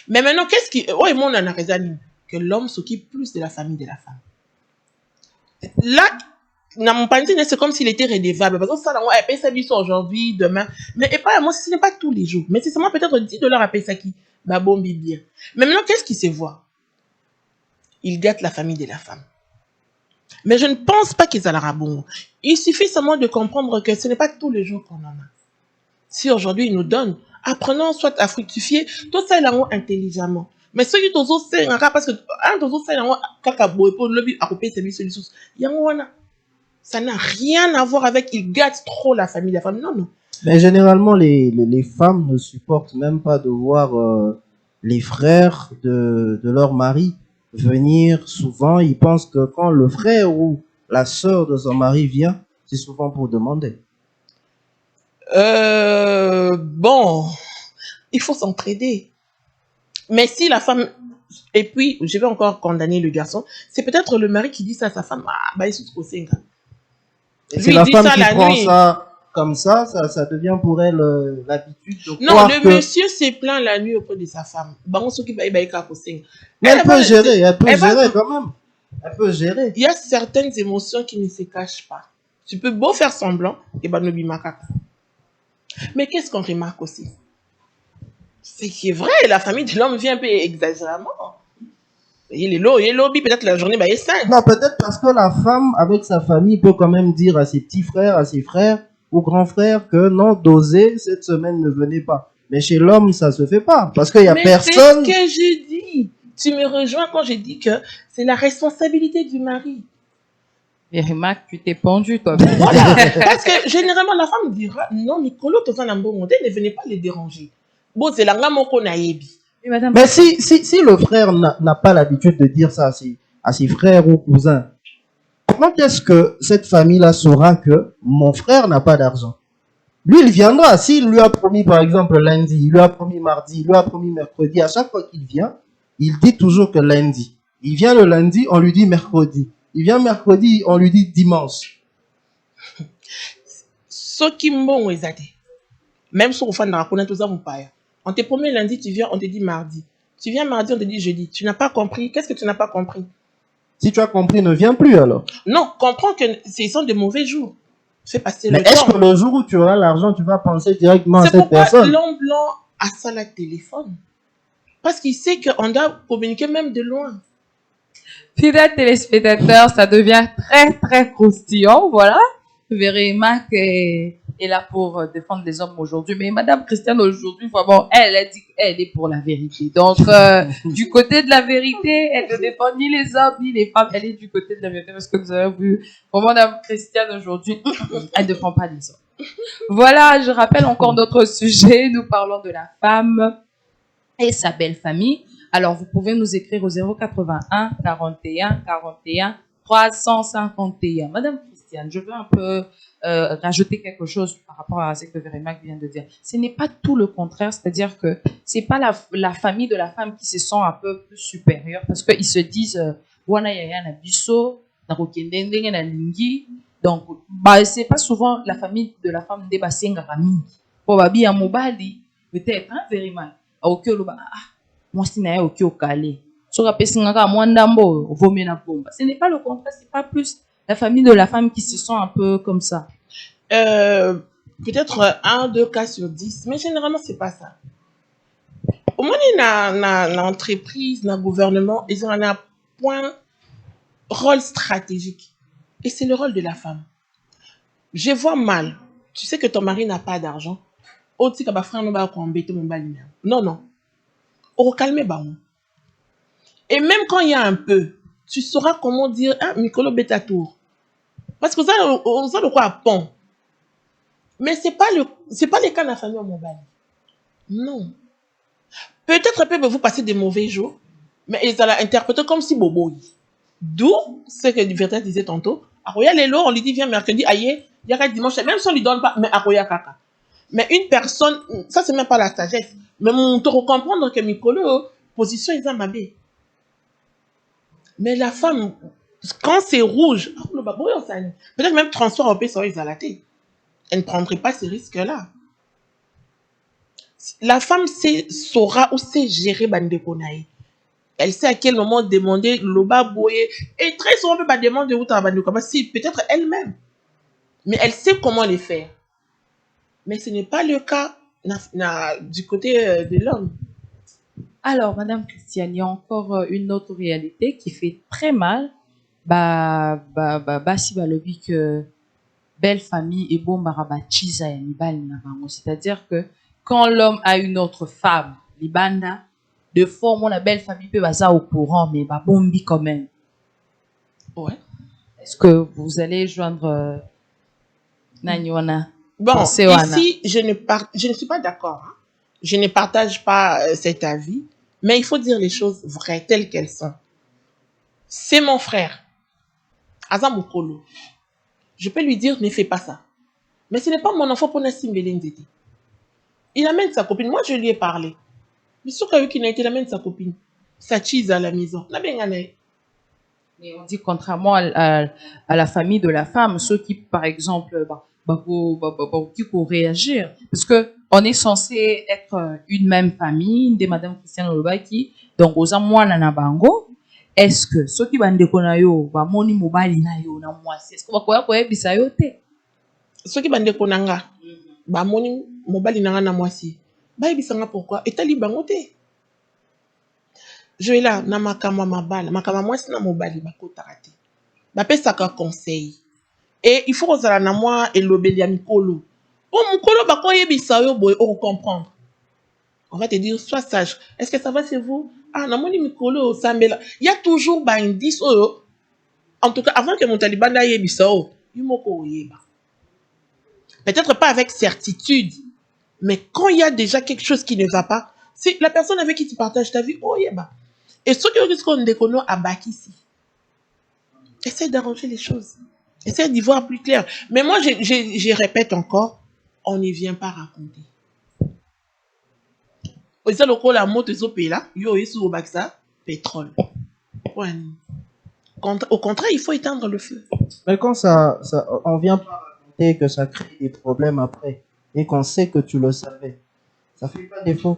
Mais maintenant, qu'est-ce qui, oh, et moi, on en a raison, que l'homme s'occupe plus de la famille de la femme. Là, c'est comme s'il était redevable. Parce que ça, elle paye sa vie aujourd'hui, demain. Mais et pas, moi, ce n'est pas tous les jours. Mais c'est seulement peut-être $10 à payer ça qui, bon, bien. Mais maintenant, qu'est-ce qui se voit? Il gâte la famille de la femme. Mais je ne pense pas qu'ils aura bon. Il suffit seulement de comprendre que ce n'est pas tous les jours qu'on en a. Si aujourd'hui, il nous donne, apprenons soit à fructifier, tout ça, il a intelligemment. Mais ceux qui t'osent, c'est un cas parce que, un t'osent, c'est un cacabo, et pour le but, à couper ses sous. Ça n'a rien à voir avec, il gâte trop la famille, la femme. Non, non. Mais généralement, les femmes ne supportent même pas de voir les frères de leur mari venir souvent. Ils pensent que quand le frère ou la sœur de son mari vient, c'est souvent pour demander. Bon, il faut s'entraider. Mais si la femme, et puis je vais encore condamner le garçon, c'est peut-être le mari qui dit ça à sa femme, il se trouve. C'est la femme qui prend ça comme ça devient pour elle l'habitude de Non, croire le que... monsieur s'est plaint la nuit auprès de sa femme. Bango soki ba ba ka kosenga. Mais elle peut gérer, elle peut elle va- gérer quand même. Elle peut gérer. Il y a certaines émotions qui ne se cachent pas. Tu peux beau faire semblant, et ben nobi makaka. Mais qu'est-ce qu'on remarque aussi? C'est qui est vrai, la famille de l'homme vient un peu exagérément. Il est lobby, peut-être la journée, bah, il est 5. Non, peut-être parce que la femme, avec sa famille, peut quand même dire à ses petits frères, à ses frères ou grands frères que non, dosez, cette semaine ne venez pas. Mais chez l'homme, ça se fait pas. Parce qu'il y a personne. Mais c'est ce que je dis. Tu me rejoins quand je dis que c'est la responsabilité du mari. Vérimac, tu t'es pendu, toi. Voilà. Parce que généralement, la femme dira non, Nicolo, ne venez pas les déranger. Bon, c'est la moko naïbi. Oui, madame. Mais si le frère n'a pas l'habitude de dire ça à ses frères ou cousins, comment est-ce que cette famille-là saura que mon frère n'a pas d'argent? Lui, il viendra. S'il lui a promis, par exemple, lundi, il lui a promis mardi, il lui a promis mercredi, à chaque fois qu'il vient, il dit toujours que lundi. Il vient le lundi, on lui dit mercredi. Il vient mercredi, on lui dit dimanche. Ce qui m'ont exaté. Même si on fait un on te promet lundi, tu viens, on te dit mardi. Tu viens mardi, on te dit jeudi. Tu n'as pas compris. Qu'est-ce que tu n'as pas compris? Si tu as compris, ne viens plus alors. Non, comprends que ce sont de mauvais jours. Fais passer Mais le temps. est-ce que le jour où tu auras l'argent, tu vas penser directement à C'est cette pourquoi personne? l'homme blanc a ça la téléphone. Parce qu'il sait qu'on doit communiquer même de loin. Fidèles téléspectateurs, ça devient très, très croustillant, voilà. Vérimac est là pour défendre les hommes aujourd'hui. Mais Madame Christiane, aujourd'hui, vraiment, elle a dit qu'elle est pour la vérité. Donc, du côté de la vérité, elle ne défend ni les hommes, ni les femmes. Elle est du côté de la vérité parce que nous avons vu, vraiment, Madame Christiane, aujourd'hui, elle ne défend pas les hommes. Voilà, je rappelle encore notre sujet. Nous parlons de la femme et sa belle famille. Alors, vous pouvez nous écrire au 081 41 41 351. Madame Christiane, je veux un peu rajouter quelque chose par rapport à ce que Vérimac vient de dire. Ce n'est pas tout le contraire, c'est-à-dire que c'est pas la famille de la femme qui se sent un peu plus supérieure parce qu'ils se disent wana yaya na biso na kokende ndenge na lingi. Donc, bah, c'est pas souvent la famille de la femme de basengaka mingi. Po babi ya mobali, peut-être, hein, Vérimac. Ok, moi, si nae ok au calé. Ce n'est pas le contraire, c'est pas plus la famille de la femme qui se sent un peu comme ça. Peut-être 1, 2 cas sur 10, mais généralement, c'est pas ça. Au moins, l'entreprise, le gouvernement, ils ont un point rôle stratégique. Et c'est le rôle de la femme. Je vois mal. Tu sais que ton mari n'a pas d'argent. Non, non. Au calme, et même quand il y a un peu, tu sauras comment dire, ah, Nicolo Betatour. Parce que ça, on sait de quoi à pont. Mais c'est pas le cas de la famille au mobile. Non. Peut-être peut vous passer des mauvais jours, mais ils allaient interpréter comme si bobo. D'où ce que Verta disait tantôt. Aroya Lelo, on lui dit viens mercredi, aïe, il y a dimanche, même si on lui donne pas, mais Aroya Kaka. Mais une personne, ça c'est même pas la sagesse. Mais on te comprendre que Nicolo, position ils ont mabé. Mais la femme, quand c'est rouge, peut-être même transport au pays sur les alatés. Elle ne prendrait pas ces risques-là. La femme saura où sait gérer Bandekonaï. Elle sait à quel moment demander l'oba boye. Et très souvent, on peut demander où t'as Bandekonaï. Si, peut-être elle-même. Mais elle sait comment les faire. Mais ce n'est pas le cas du côté de l'homme. Alors, Madame Christiane, il y a encore une autre réalité qui fait très mal. Si le dit que belle famille et bon barabachiza ya mibali na bango. C'est-à-dire que quand l'homme a une autre femme, libanda, de fois, mon la belle famille peut baser au courant, mais bah bombi quand même. Ouais. Est-ce que vous allez joindre Nanyona? Bon, ici, je ne suis pas d'accord. Hein. Je ne partage pas cet avis, mais il faut dire les choses vraies, telles qu'elles sont. C'est mon frère, Azamukolo. Je peux lui dire, ne fais pas ça. Mais ce n'est pas mon enfant pour Nassim Belenzeti. Il amène sa copine. Moi, je lui ai parlé. Mais ce qu'il a été, il amène sa copine. Sa cheese à la maison. Mais on dit contrairement à la famille de la femme, ceux qui, par exemple, qui faut réagir. Parce que on est censé être une même famille, de Madame Christiane Olobaki, donc aux amouana na bango. Est-ce que ceux qui bandeko na yo, ba moni mobali na yo na mwasi, est-ce que bakoya koyebisa yo te? Soki bandeko na nga bamoni mobali na nga na mwasi bayebisanga pourquoi etali bango te. Joela na makambo ya mabala makambo ya mwasi na mobali bakotaka te bapesaka conseil et il faut kozala na mwa elobeli ya mikolo po mokolo bakoyebisa yo boye okocomprendre. On va te dire sois sage, est-ce que ça va chez vous? Ah namoni mikolo osambela, il y a toujours ba indice oyo en tout cas avant que mon taliban ayebisa o yo moko oyeba. Peut-être pas avec certitude, mais quand il y a déjà quelque chose qui ne va pas, c'est la personne avec qui tu partages ta vie, oh yeah. Et ceux qui risquent de déconner à bac ici, essaie d'arranger les choses. Essaie d'y voir plus clair. Mais moi, je répète encore, on n'y vient pas raconter. Ça, le coup, la moto est là, yo, sous au bac ça, pétrole. Ouais. Au contraire, il faut éteindre le feu. Mais quand on vient pas raconter que ça crée des problèmes après, et qu'on sait que tu le savais, ça fait pas défaut.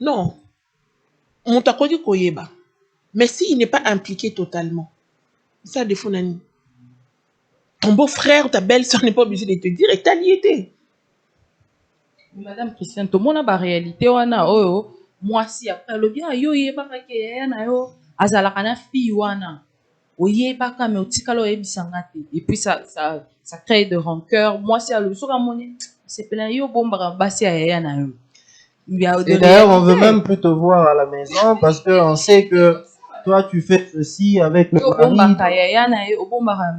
Non. Mon takodi koyeba. Mais s'il n'est pas impliqué totalement, ça défaut nani. Ton beau-frère ou ta belle-sœur n'est pas obligé de te dire et t'as lié. Madame Christiane, tout le monde a la réalité wana oyo moi si après le bien yo yebaka ke ya na yo azalaka na fille wana oyebaka mais otikala oyebisanga te et puis ça crée de rancœur. Moi si le soka moni c'est plein yo bombaka basi ya na yo. Et d'ailleurs on veut même plus te voir à la maison parce que on sait que toi tu fais ceci avec le mari.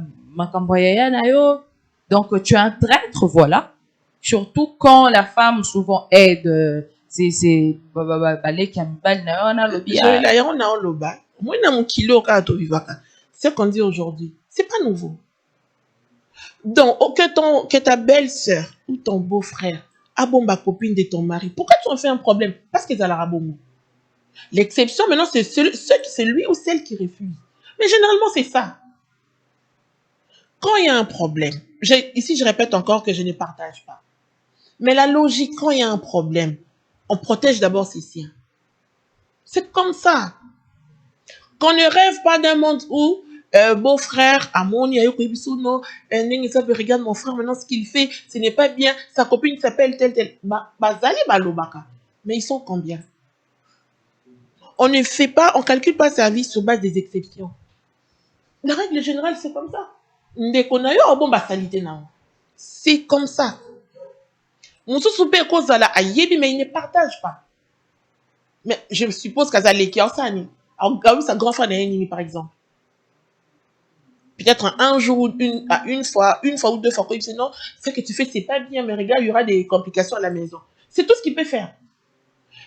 Donc tu es un traître, voilà. Surtout quand la femme souvent aide, c'est qu'on dit aujourd'hui. C'est pas nouveau. Donc, que ta belle-sœur ou ton beau-frère a bomba copine de ton mari, pourquoi tu en fais un problème? Parce que ça la bon. L'exception maintenant, c'est lui ou celle qui refuse. Mais généralement, c'est ça. Quand il y a un problème, ici je répète encore que je ne partage pas. Mais la logique, quand il y a un problème, on protège d'abord ses siens. C'est comme ça. Qu'on ne rêve pas d'un monde où beau-frère, Amoni, non, regarde mon frère maintenant ce qu'il fait, ce n'est pas bien, sa copine s'appelle tel. Mais ils sont combien? On ne fait pas, on calcule pas sa vie sur base des exceptions. La règle générale, c'est comme ça. C'est comme ça. Mais il ne partage pas. Mais je suppose qu'Azalé qui a ça, sa grand-frère n'est par exemple. Peut-être un jour, une fois ou deux fois, il dit non, ce que tu fais, c'est pas bien, mais regarde, il y aura des complications à la maison. C'est tout ce qu'il peut faire.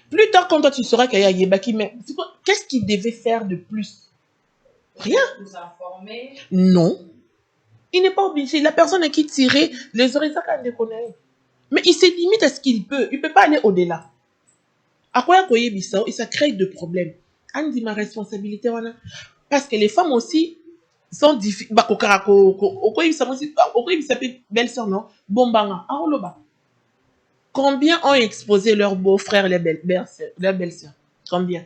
Plus tard, quand toi tu sauras qu'il y a Yebaki, mais qu'est-ce qu'il devait faire de plus? Rien. Vous informer? Non. Il n'est pas obligé. La personne à qui tirer les oreilles, ça quand déconner. Mais il se limite à ce qu'il peut. Il ne peut pas aller au-delà. À quoi il ça crée de problèmes. On dit ma responsabilité. Parce que les femmes aussi sont difficiles. Belle-sœur, non? Bombanga. Combien ont exposé leurs beaux-frères, leurs belles-sœurs? Combien?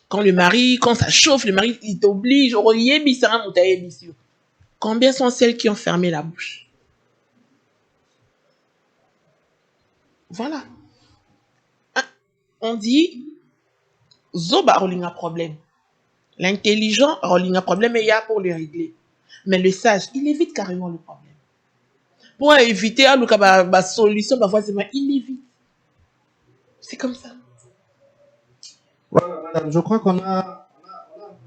Quand ça chauffe, le mari, il t'oblige. Combien sont celles qui ont fermé la bouche? Voilà. On dit, Zoba a un problème. L'intelligent a un problème et il y a pour le régler. Mais le sage, il évite carrément le problème. Pour éviter la solution, il évite. C'est comme ça. Voilà, madame, je crois qu'on a un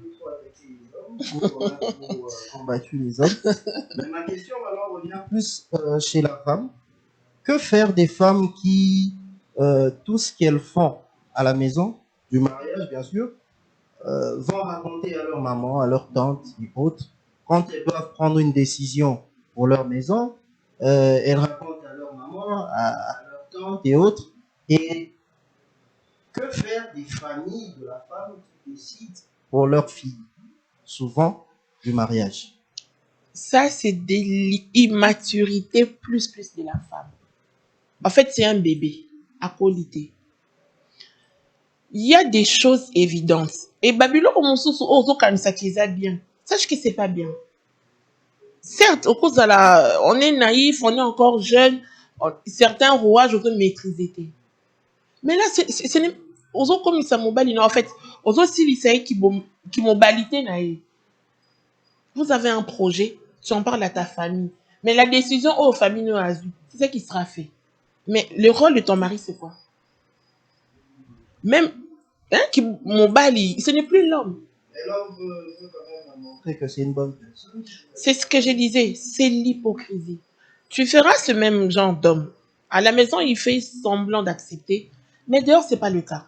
peu trop attaqué les hommes, on a trop combattu les hommes. Mais ma question maintenant revient plus chez la femme. Que faire des femmes qui, tout ce qu'elles font à la maison, du mariage bien sûr, vont raconter à leur maman, à leur tante et autres, quand elles doivent prendre une décision pour leur maison, elles racontent à leur maman, à leur tante et autres, et que faire des familles de la femme qui décident pour leur fille, souvent du mariage? Ça, c'est de l'immaturité plus de la femme. En fait, c'est un bébé à qualité. Il y a des choses évidentes. Et Babylone, bien. Sache que c'est pas bien. Certes, au cause de on est naïf, on est encore jeune, certains rouages, on peut maîtriser. Mais là, ce n'est ozo comme ça mobile, en fait, ozo si l'issai qui mobilité naïf. Vous avez un projet, tu en parles à ta famille. Mais la décision aux familles c'est ça qui sera fait. Mais le rôle de ton mari, c'est quoi? Même qui mobile, ce n'est plus l'homme. Et l'homme veut quand même montrer que c'est une bonne personne. C'est ce que je disais, c'est l'hypocrisie. Tu feras ce même genre d'homme. À la maison, il fait semblant d'accepter, mais dehors, c'est pas le cas.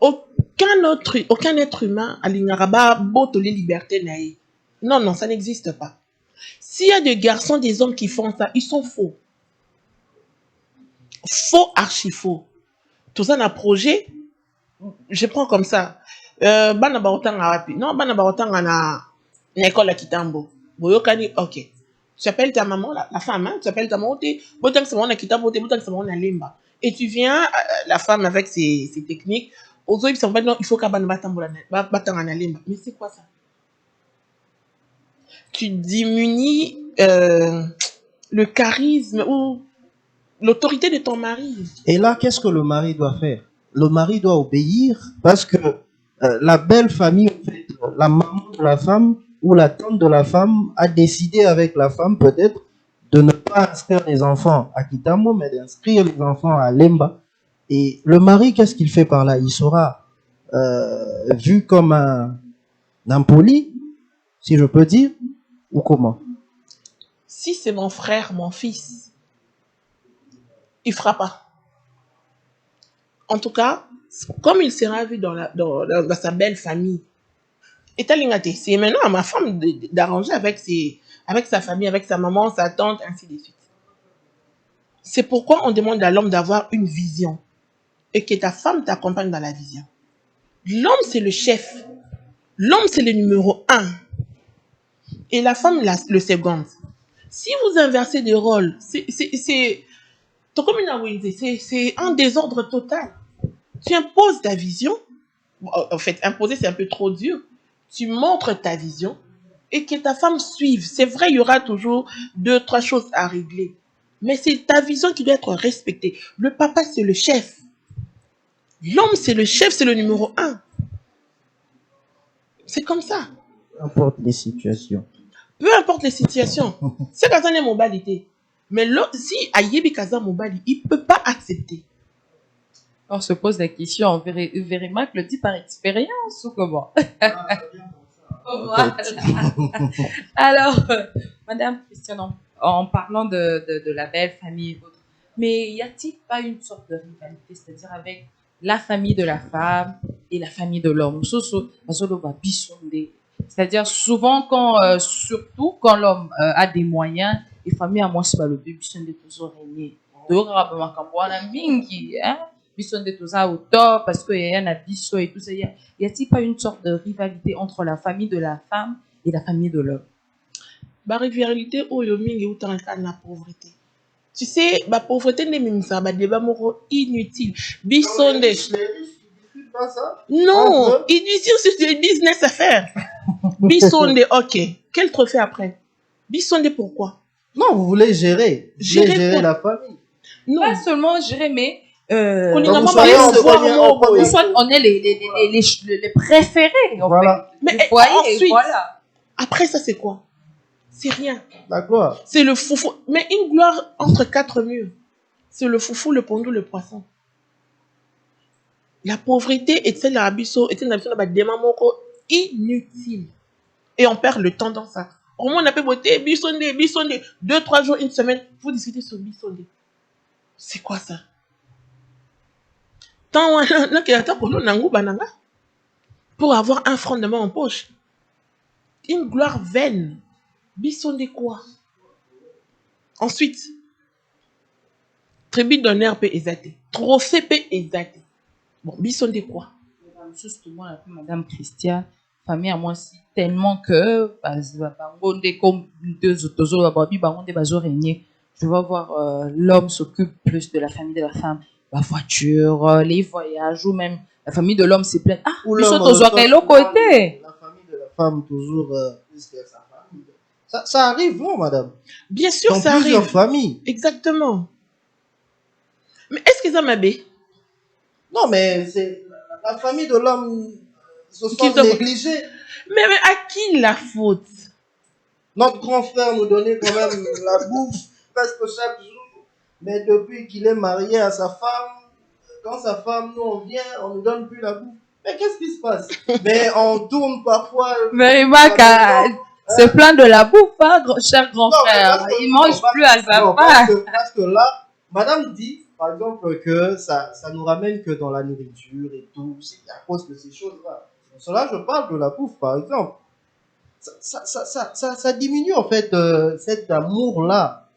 Aucun être humain à l'Inaraba botte les libertés naïves. Non, non, ça n'existe pas. S'il y a des garçons, des hommes qui font ça, ils sont faux. Faux, archi faux. Tout ça, un projet, je prends comme ça. Bana baotanga wapi? Non, bana baotanga na école à Kitambo. Boyokani, ok. Tu appelles ta maman, la femme, hein, tu appelles ta maman, botang sa maman na Kitambo, botang sa maman na Limba. Et tu viens, la femme avec ses techniques, aux autres, il faut qu'à bana batanga na Limba. Mais c'est quoi ça? Tu diminues le charisme ou l'autorité de ton mari. Et là, qu'est-ce que le mari doit faire? Le mari doit obéir parce que la belle famille, en fait, la maman de la femme ou la tante de la femme a décidé avec la femme peut-être de ne pas inscrire les enfants à Kitamo, mais d'inscrire les enfants à Lemba. Et le mari, qu'est-ce qu'il fait par là? Il sera vu comme un impoli, si je peux dire, ou comment? Si c'est mon frère, mon fils, il fera pas. En tout cas, comme il sera vu dans sa belle famille, et c'est maintenant à ma femme d'arranger avec sa famille, avec sa maman, sa tante, ainsi de suite. C'est pourquoi on demande à l'homme d'avoir une vision et que ta femme t'accompagne dans la vision. L'homme, c'est le chef. L'homme, c'est le numéro 1. Et la femme, le second. Si vous inversez des rôles, c'est un désordre total. Tu imposes ta vision. En fait, imposer, c'est un peu trop dur. Tu montres ta vision et que ta femme suive. C'est vrai, il y aura toujours 2-3 choses à régler. Mais c'est ta vision qui doit être respectée. Le papa, c'est le chef. L'homme, c'est le chef, c'est le numéro 1. C'est comme ça. Peu importe les situations. Peu importe les situations. C'est quand on est mobilité. Mais si Ayebi Kaza Mobali, il ne peut pas accepter. On se pose la question, Verimac le dit par expérience ou comment? Voilà. Alors, Madame Christiane, en parlant de la belle famille et autres, mais y a-t-il pas une sorte de rivalité, c'est-à-dire avec la famille de la femme et la famille de l'homme? C'est-à-dire souvent surtout quand l'homme a des moyens, et famille à moi c'est pas le but, sont des toujours régnés. Bisson de tout ça au top parce qu'il y a un abisso et tout ça. Y a-t-il pas une sorte de rivalité entre la famille de la femme et la famille de l'homme? La rivalité ou la pauvreté. Tu sais, la pauvreté n'est même ça, débat inutile. Bissonde. Non, il dit sur des business à faire. Bissonde, ok. Quel trophée après? Bissonde, pourquoi? Non, vous voulez gérer. Gérer la famille. Non. Pas seulement gérer, mais on est les préférés. Voilà. Mais ensuite, voilà. Après ça, c'est quoi? C'est rien. La gloire. C'est le foufou. Mais une gloire entre 4 murs. C'est le foufou, le pondou, le poisson. La pauvreté est celle de l'abisso, est une abisso inutile. Et on perd le temps dans ça. Au moins, on a pu voter bissonde. 2-3 jours, une semaine, vous discutez sur bissonde. C'est quoi ça? Pour avoir un fondement en poche. Une gloire vaine. Bissonde quoi? Ensuite, tribu d'honneur peut exalter. Trophée peut exalter. Bon, bissonde quoi? Justement, Madame Christiane, famille à moi si tellement que comme deux autres régner. Je vais voir l'homme s'occupe plus de la famille de la femme, la voiture, les voyages ou même la famille de l'homme c'est plein. Ah, Ou lui l'homme saute quel côté. la famille de la femme toujours plus que sa famille. Ça arrive, non, madame? Bien sûr, Dans ça plusieurs arrive. familles. Exactement. Mais est-ce que ça m'a bé? Non, mais c'est la famille de l'homme se Qui sent te- négligée. Mais à qui la faute? Notre grand frère nous donnait quand même la bouffe presque chaque jour. Mais depuis qu'il est marié à sa femme, quand sa femme nous on vient, on nous donne plus la bouffe. Mais qu'est-ce qui se passe? Mais on tourne parfois. Mais à c'est plein de la bouffe, hein, cher grand Non, mais frère. parce que- Il mange non, plus à sa non, part. parce que là, madame dit, par exemple, que ça nous ramène que dans la nourriture et tout. C'est à cause de ces choses-là. Pour cela, je parle de la bouffe, par exemple. Ça diminue, en fait, cet amour-là.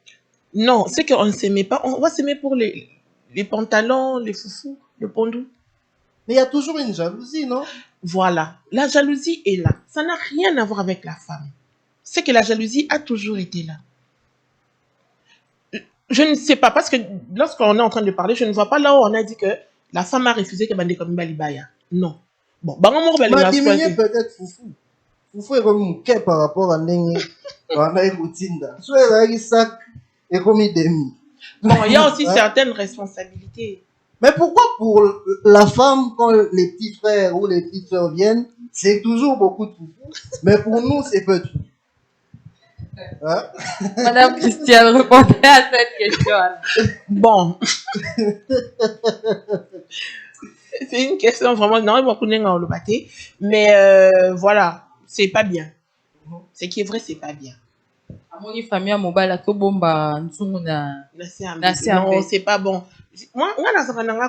Non, c'est qu'on ne s'aimait pas. On va s'aimer pour les pantalons, les foufous, le pondou. Mais il y a toujours une jalousie, non? Voilà. La jalousie est là. Ça n'a rien à voir avec la femme. C'est que la jalousie a toujours été là. Je ne sais pas, parce que lorsqu'on est en train de parler, je ne vois pas là où on a dit que la femme a refusé que Bande comme Balibaya. Non. Bon, Ma diminué peut-être Foufou. Foufou est comme un par rapport à Nengue. On a une routine. Soit il y a un sac et comme il demi. Bon, il y a aussi certaines responsabilités. Mais pourquoi pour la femme, quand les petits frères ou les petites sœurs viennent, c'est toujours beaucoup de Foufou, mais pour nous, c'est peu de Foufou. Hein? Madame Christiane, répondez à cette question. Bon. C'est une question vraiment. Non, il m'a le batté. Mais voilà, c'est pas bien. Ce qui est vrai, c'est pas bien. À mon famille à mobile, que bomba, Non, c'est pas bon. Moi,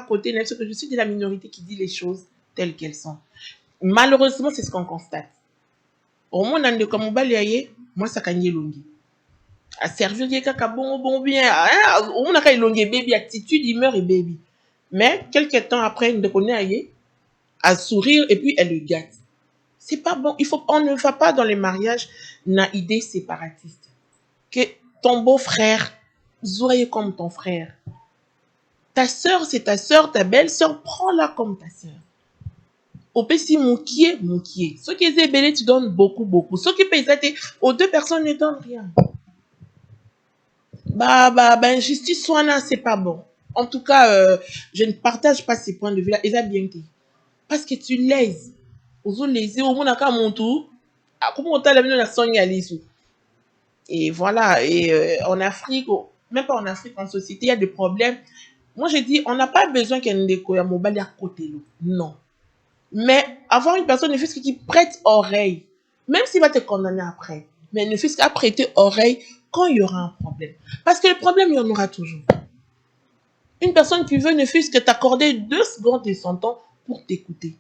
côté, je suis de la minorité qui dit les choses telles qu'elles sont. Malheureusement, c'est ce qu'on constate. Au moins, dans le Kamoubalé, moi, ça kanye longi. À servir des caca bon bien. Au moins, quand il longi baby, attitude, humeur et baby. Mais, quelques temps après, il connaît aïe, à sourire et puis elle le gâte. C'est pas bon. On ne va pas dans les mariages na idée séparatiste. Que ton beau-frère, soyez comme ton frère. Ta sœur, c'est ta sœur, ta belle-sœur, prends-la comme ta sœur. Au petit moukier. Ce qui est belé, tu donnes beaucoup. Ce qui paye ça, aux deux personnes ne donnent rien. Injustice, soit c'est pas bon. En tout cas, je ne partage pas ces points de vue-là. Et ça, bien été. Parce que tu lèses. Aux autres lésés, au monde, à mon tour, comment on t'a la la sogne à l'issue. Et voilà. Et en Afrique, même pas en Afrique, en société, il y a des problèmes. Moi, j'ai dit, on n'a pas besoin qu'il y ait une déco à mobile à côté. Non. Mais avoir une personne, ne fût-ce qui prête oreille, même s'il va te condamner après, mais ne fût-ce qu'à prêter oreille quand il y aura un problème. Parce que le problème, il y en aura toujours. Une personne qui veut ne fût-ce que t'accorder 2 secondes de son temps pour t'écouter.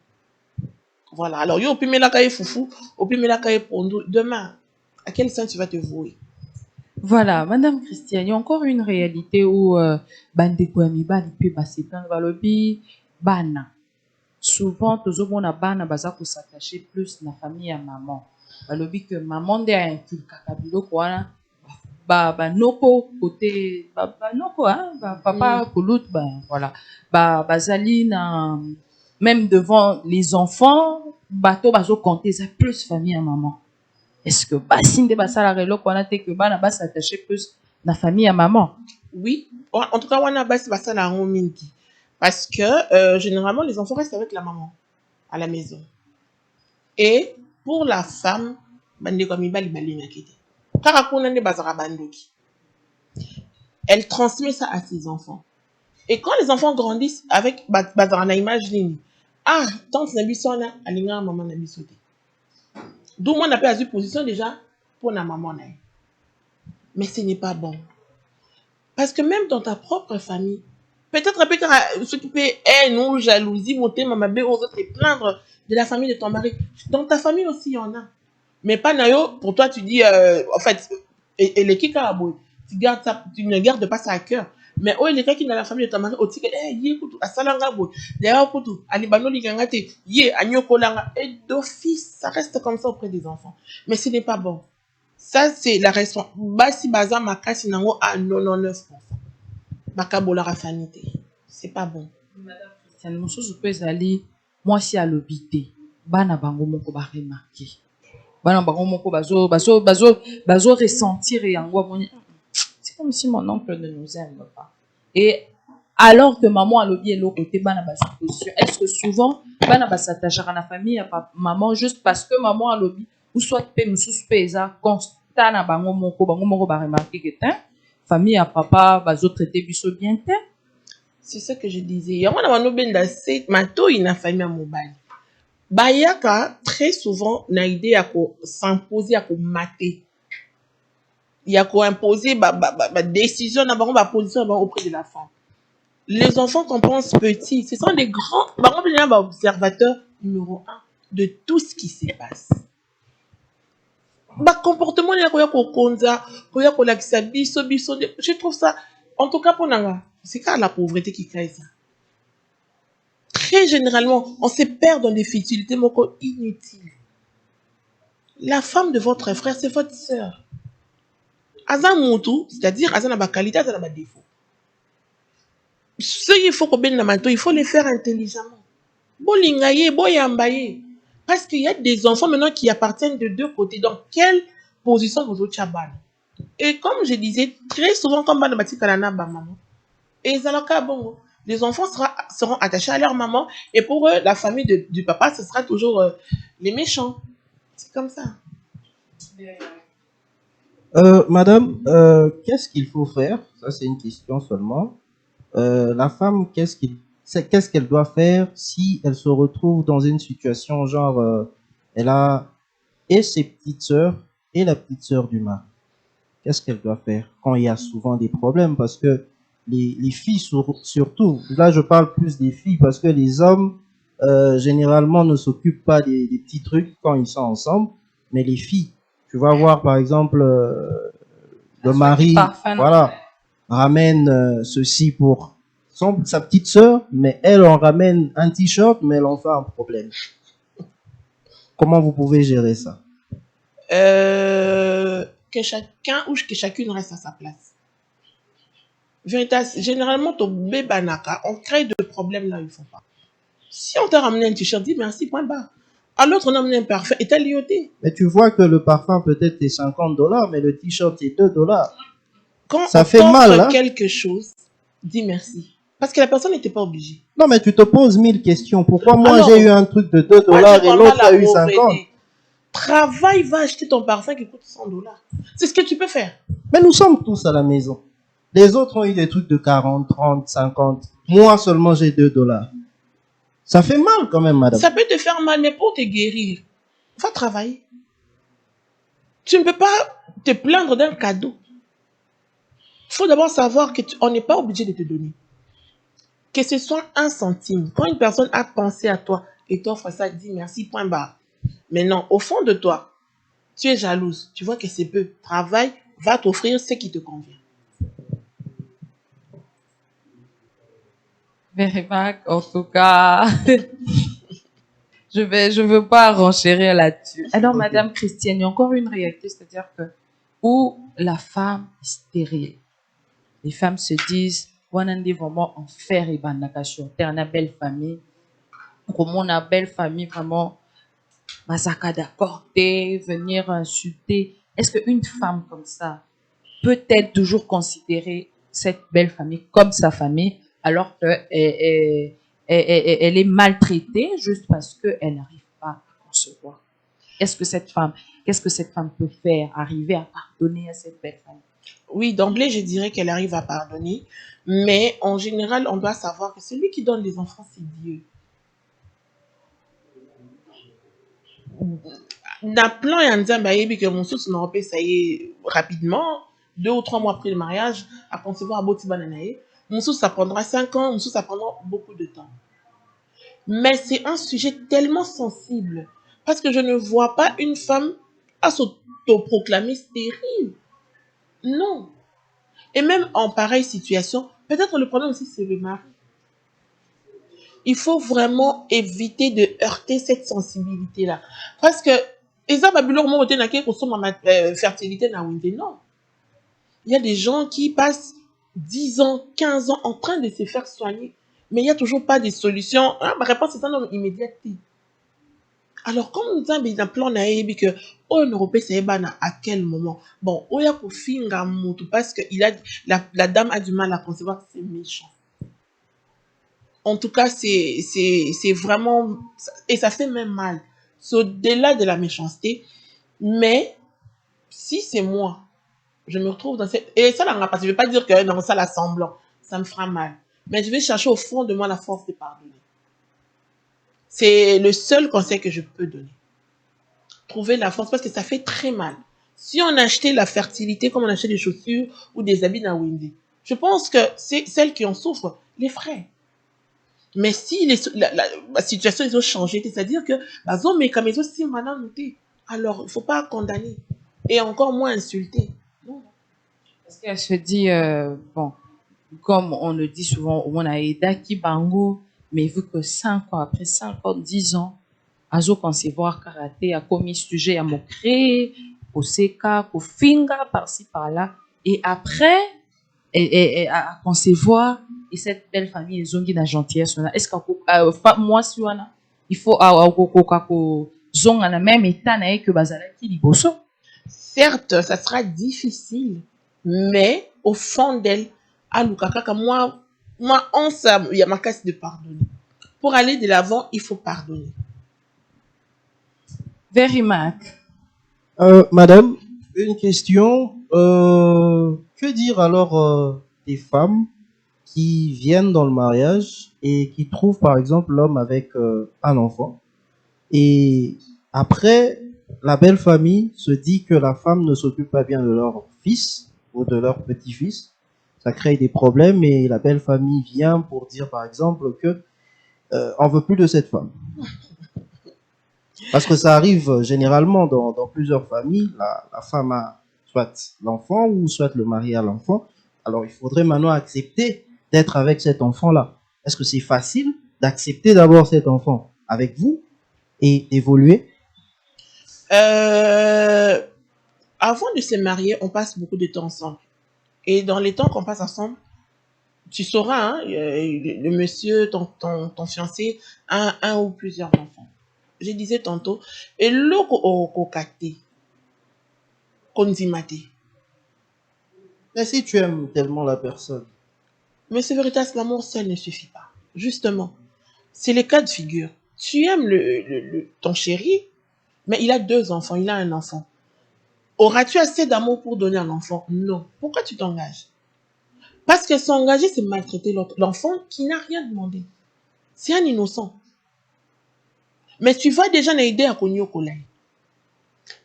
Voilà. Alors, yo, puis la caille foufou, puis la caille pondou. Demain, à quel sens tu vas te vouer? Voilà, Madame Christiane, il y a encore une réalité où bande kwami bali pe base plein balobi bana. Souvent toujours on a bana baza ko s'attacher plus na famille à maman. Balobi que maman de a inculqué kabilo quoi ba noko côté ba noko hein ba papa kulut ba voilà bazali na même devant les enfants bato bazo compter ça plus famille à maman. Est-ce que basine de basala relo qu'on a te que bana bas s'attacher plus na famille à maman? Oui. En tout cas, on a bassé basala en mingi. Parce que généralement, les enfants restent avec la maman à la maison. Et pour la femme, elle transmet ça à ses enfants. Et quand les enfants grandissent avec bazarana image ligne, ah, tante Nabisona, alinga maman Nabisote. D'où moi on appelle à cette position déjà pour la maman. Mais ce n'est pas bon. Parce que même dans ta propre famille, peut-être s'occuper, nous, jalousie, monter, maman, aux autres et plaindre de la famille de ton mari. Dans ta famille aussi, il y en a. Mais pas Nayo, pour toi, tu dis, en fait, et les kikabou, tu ne gardes pas ça à cœur. Mais oh, les gars qui dans la famille de ta mari, au tika, yé, kutu, asalanga boy, d'ailleurs, kutu, alibano ligangate, yé, agnokolanga, et d'office, ça reste comme ça auprès des enfants. Mais ce n'est pas bon. Ça, c'est la responsabilité. Basi baza makasi nango à 99%. Bakabola rafanité. C'est pas bon. Madame Christiane, mosusu mpe ezali mwasi alobi te bana bango moko baremarke bana bango moko bazo ressentir yango amoni c'est comme si mon oncle ne nous aime pas et alors que maman alobi eloko te bana basupposition est-ce que souvent bana basatachaka na famille ya maman juste parce que maman alobi ou soit mpe mosusu mpe eza constat na bango moko baremarke ke te famille ya papa bazotraite biso bien te. C'est ce que je disais. Yango na bano benda se mato ina famille ya mobali. Bayaka très souvent na idée ya ko s'imposer ya ko mater. Ya ko imposer ba décision na bango ba position na bango auprès de la femme. Les enfants qu'on pense petits, ce sont des grands, bango benda ba observateurs numéro 1 de tout ce qui se passe. Ba comportement ya ko konza, ko ya ko lakisa biso, je trouve ça en tout cas pour nanga, c'est car la pauvreté qui crée ça. Très généralement, on se perd dans des futilités inutiles. La femme de votre frère, c'est votre sœur. Azan moutou, c'est-à-dire Azan a ba qualité, Azan a ba défaut. Ce qu'il faut qu'on ben mato, il faut les faire intelligemment. Bolingaye, boyambaye. Parce qu'il y a des enfants maintenant qui appartiennent de deux côtés. Dans quelle position vous autres chaban? Et comme je disais, très souvent, comme ban bati kalana ba maman. Et zalaka bongo. Les enfants seront attachés à leur maman. Et pour eux, la famille du papa, ce sera toujours les méchants. C'est comme ça. Madame, qu'est-ce qu'il faut faire? Ça, c'est une question seulement. La femme, qu'est-ce qu'elle doit faire si elle se retrouve dans une situation genre, elle a et ses petites sœurs et la petite sœur du mari? Qu'est-ce qu'elle doit faire quand il y a souvent des problèmes? Parce que les filles surtout, là je parle plus des filles parce que les hommes généralement ne s'occupent pas des petits trucs quand ils sont ensemble, mais les filles, tu vas voir par exemple le mari, voilà, ramène ceci pour sa petite sœur, mais elle en ramène un t-shirt, mais elle en fait un problème. Comment vous pouvez gérer ça? Que chacun ou que chacune reste à sa place. Généralement, ton bébanaka, on crée de problèmes là où il ne faut pas. Si on t'a ramené un t-shirt, dis merci, point barre. À l'autre, on a amené un parfum et t'as lioté. Mais tu vois que le parfum peut-être est $50, mais le t-shirt est $2. Quand ça on fait mal, hein? Quelque chose, dis merci. Parce que la personne n'était pas obligée. Non, mais tu te poses 1000 questions. Pourquoi moi j'ai eu un truc de $2 et l'autre a eu 50? Travaille, va acheter ton parfum qui coûte $100. C'est ce que tu peux faire. Mais nous sommes tous à la maison. Les autres ont eu des trucs de 40, 30, 50. Moi seulement j'ai $2. Ça fait mal quand même, madame. Ça peut te faire mal, mais pour te guérir, va travailler. Tu ne peux pas te plaindre d'un cadeau. Il faut d'abord savoir qu'on n'est pas obligé de te donner. Que ce soit 1 centime. Quand une personne a pensé à toi et t'offre ça, dis merci, point barre. Mais non, au fond de toi, tu es jalouse. Tu vois que c'est peu. Travaille, va t'offrir ce qui te convient. Verimac, en tout cas, je veux pas renchérir là-dessus. Alors, okay. Madame Christiane, il y a encore une réalité, c'est-à-dire que où la femme est stérile, les femmes se disent, on a vraiment en faire et bandakation. T'es une belle famille, comment on a belle famille vraiment, masaka d'accord, venir insulter. Est-ce qu'une femme comme ça peut-elle toujours considérer cette belle famille comme sa famille? Alors qu'elle est maltraitée juste parce qu'elle n'arrive pas à concevoir. Qu'est-ce que cette femme peut faire? Arriver à pardonner à cette belle famille? Oui, d'emblée, je dirais qu'elle arrive à pardonner. Mais en général, on doit savoir que celui qui donne les enfants, c'est Dieu. Dans plan et en disant que mon source n'aura pas essayé rapidement, 2 ou 3 mois après le mariage, à concevoir un beau petit bananaï. Mon source, ça prendra 5 ans, mon source, ça prendra beaucoup de temps. Mais c'est un sujet tellement sensible. Parce que je ne vois pas une femme à s'autoproclamer stérile. Non. Et même en pareille situation, Peut-être le problème aussi, c'est le mari. Il faut vraiment éviter de heurter cette sensibilité-là. Parce que, exemple, fertilité, non. Il y a des gens qui passent 10 ans, 15 ans en train de se faire soigner, mais il n'y a toujours pas de solution. Ah, ma réponse est un homme immédiat. Alors, comme nous avons un plan, que on Européen, c'est à quel moment? Bon, on y a pour finir parce que la dame a du mal à concevoir que c'est méchant. En tout cas, c'est vraiment, et ça fait même mal. C'est au-delà de la méchanceté, mais si c'est moi, je me retrouve dans cette... Et ça, je ne vais pas dire que dans ça, la semblant, ça me fera mal. Mais je vais chercher au fond de moi la force de pardonner. C'est le seul conseil que je peux donner. Trouver la force, parce que ça fait très mal. Si on achetait la fertilité comme on achète des chaussures ou des habits dans Wendy, je pense que c'est celles qui en souffrent, les frais. Mais si la situation ils ont changé, c'est-à-dire que mais comme ils ont si maintenant noté, alors il ne faut pas condamner et encore moins insulter. Non. Parce qu'elle se dit, bon, comme on le dit souvent, on a Edaki Bango, mais vu que 5 ans, après 5 ans, 10 ans, Azo concevoir karaté, a commis sujet à mokre, au seka, au finga, par-ci, par-là, et après, à concevoir, et cette belle famille, ils ont dit la gentillesse, est-ce que, moi, si on a, il faut, zong à la même état, que bazala qui liboso. Certes, ça sera difficile, mais au fond d'elle, à Lukaka, moi, on sait, il y a ma casse de pardonner. Pour aller de l'avant, il faut pardonner. Very much. Madame, une question. Que dire alors des femmes qui viennent dans le mariage et qui trouvent par exemple l'homme avec un enfant et après la belle famille se dit que la femme ne s'occupe pas bien de leur fils ou de leur petit-fils, ça crée des problèmes et la belle famille vient pour dire par exemple que on veut plus de cette femme. Parce que ça arrive généralement dans plusieurs familles, la femme a soit l'enfant ou soit le mari a l'enfant. Alors il faudrait maintenant accepter d'être avec cet enfant-là. Est-ce que c'est facile d'accepter d'abord cet enfant avec vous et d'évoluer? Avant de se marier, on passe beaucoup de temps ensemble. Et dans les temps qu'on passe ensemble, tu sauras, hein, le monsieur, ton fiancé, un ou plusieurs enfants. Je disais tantôt, et l'autre au kate, konzimate. Mais si tu aimes tellement la personne. Mais c'est véritable, l'amour seul ne suffit pas. Justement, c'est le cas de figure. Tu aimes ton chéri, mais il a 2 enfants, il a un enfant. Auras-tu assez d'amour pour donner un enfant? Non. Pourquoi tu t'engages? Parce que s'engager, c'est maltraiter l'enfant qui n'a rien demandé. C'est un innocent. Mais tu vas déjà l'aider à connaître.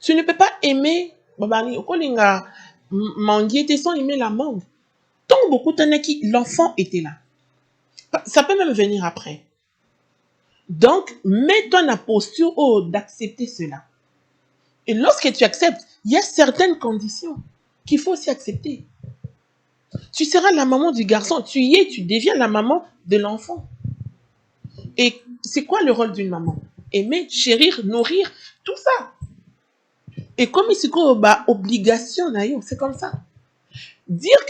Tu ne peux pas aimer manguer sans aimer la mangue. Tant beaucoup l'enfant était là. Ça peut même venir après. Donc, mets-toi dans la posture d'accepter cela. Et lorsque tu acceptes, il y a certaines conditions qu'il faut aussi accepter. Tu seras la maman du garçon. Tu y es, tu deviens la maman de l'enfant. Et c'est quoi le rôle d'une maman? Aimer, chérir, nourrir, tout ça. Et comme il se obligation, c'est comme ça. Dire que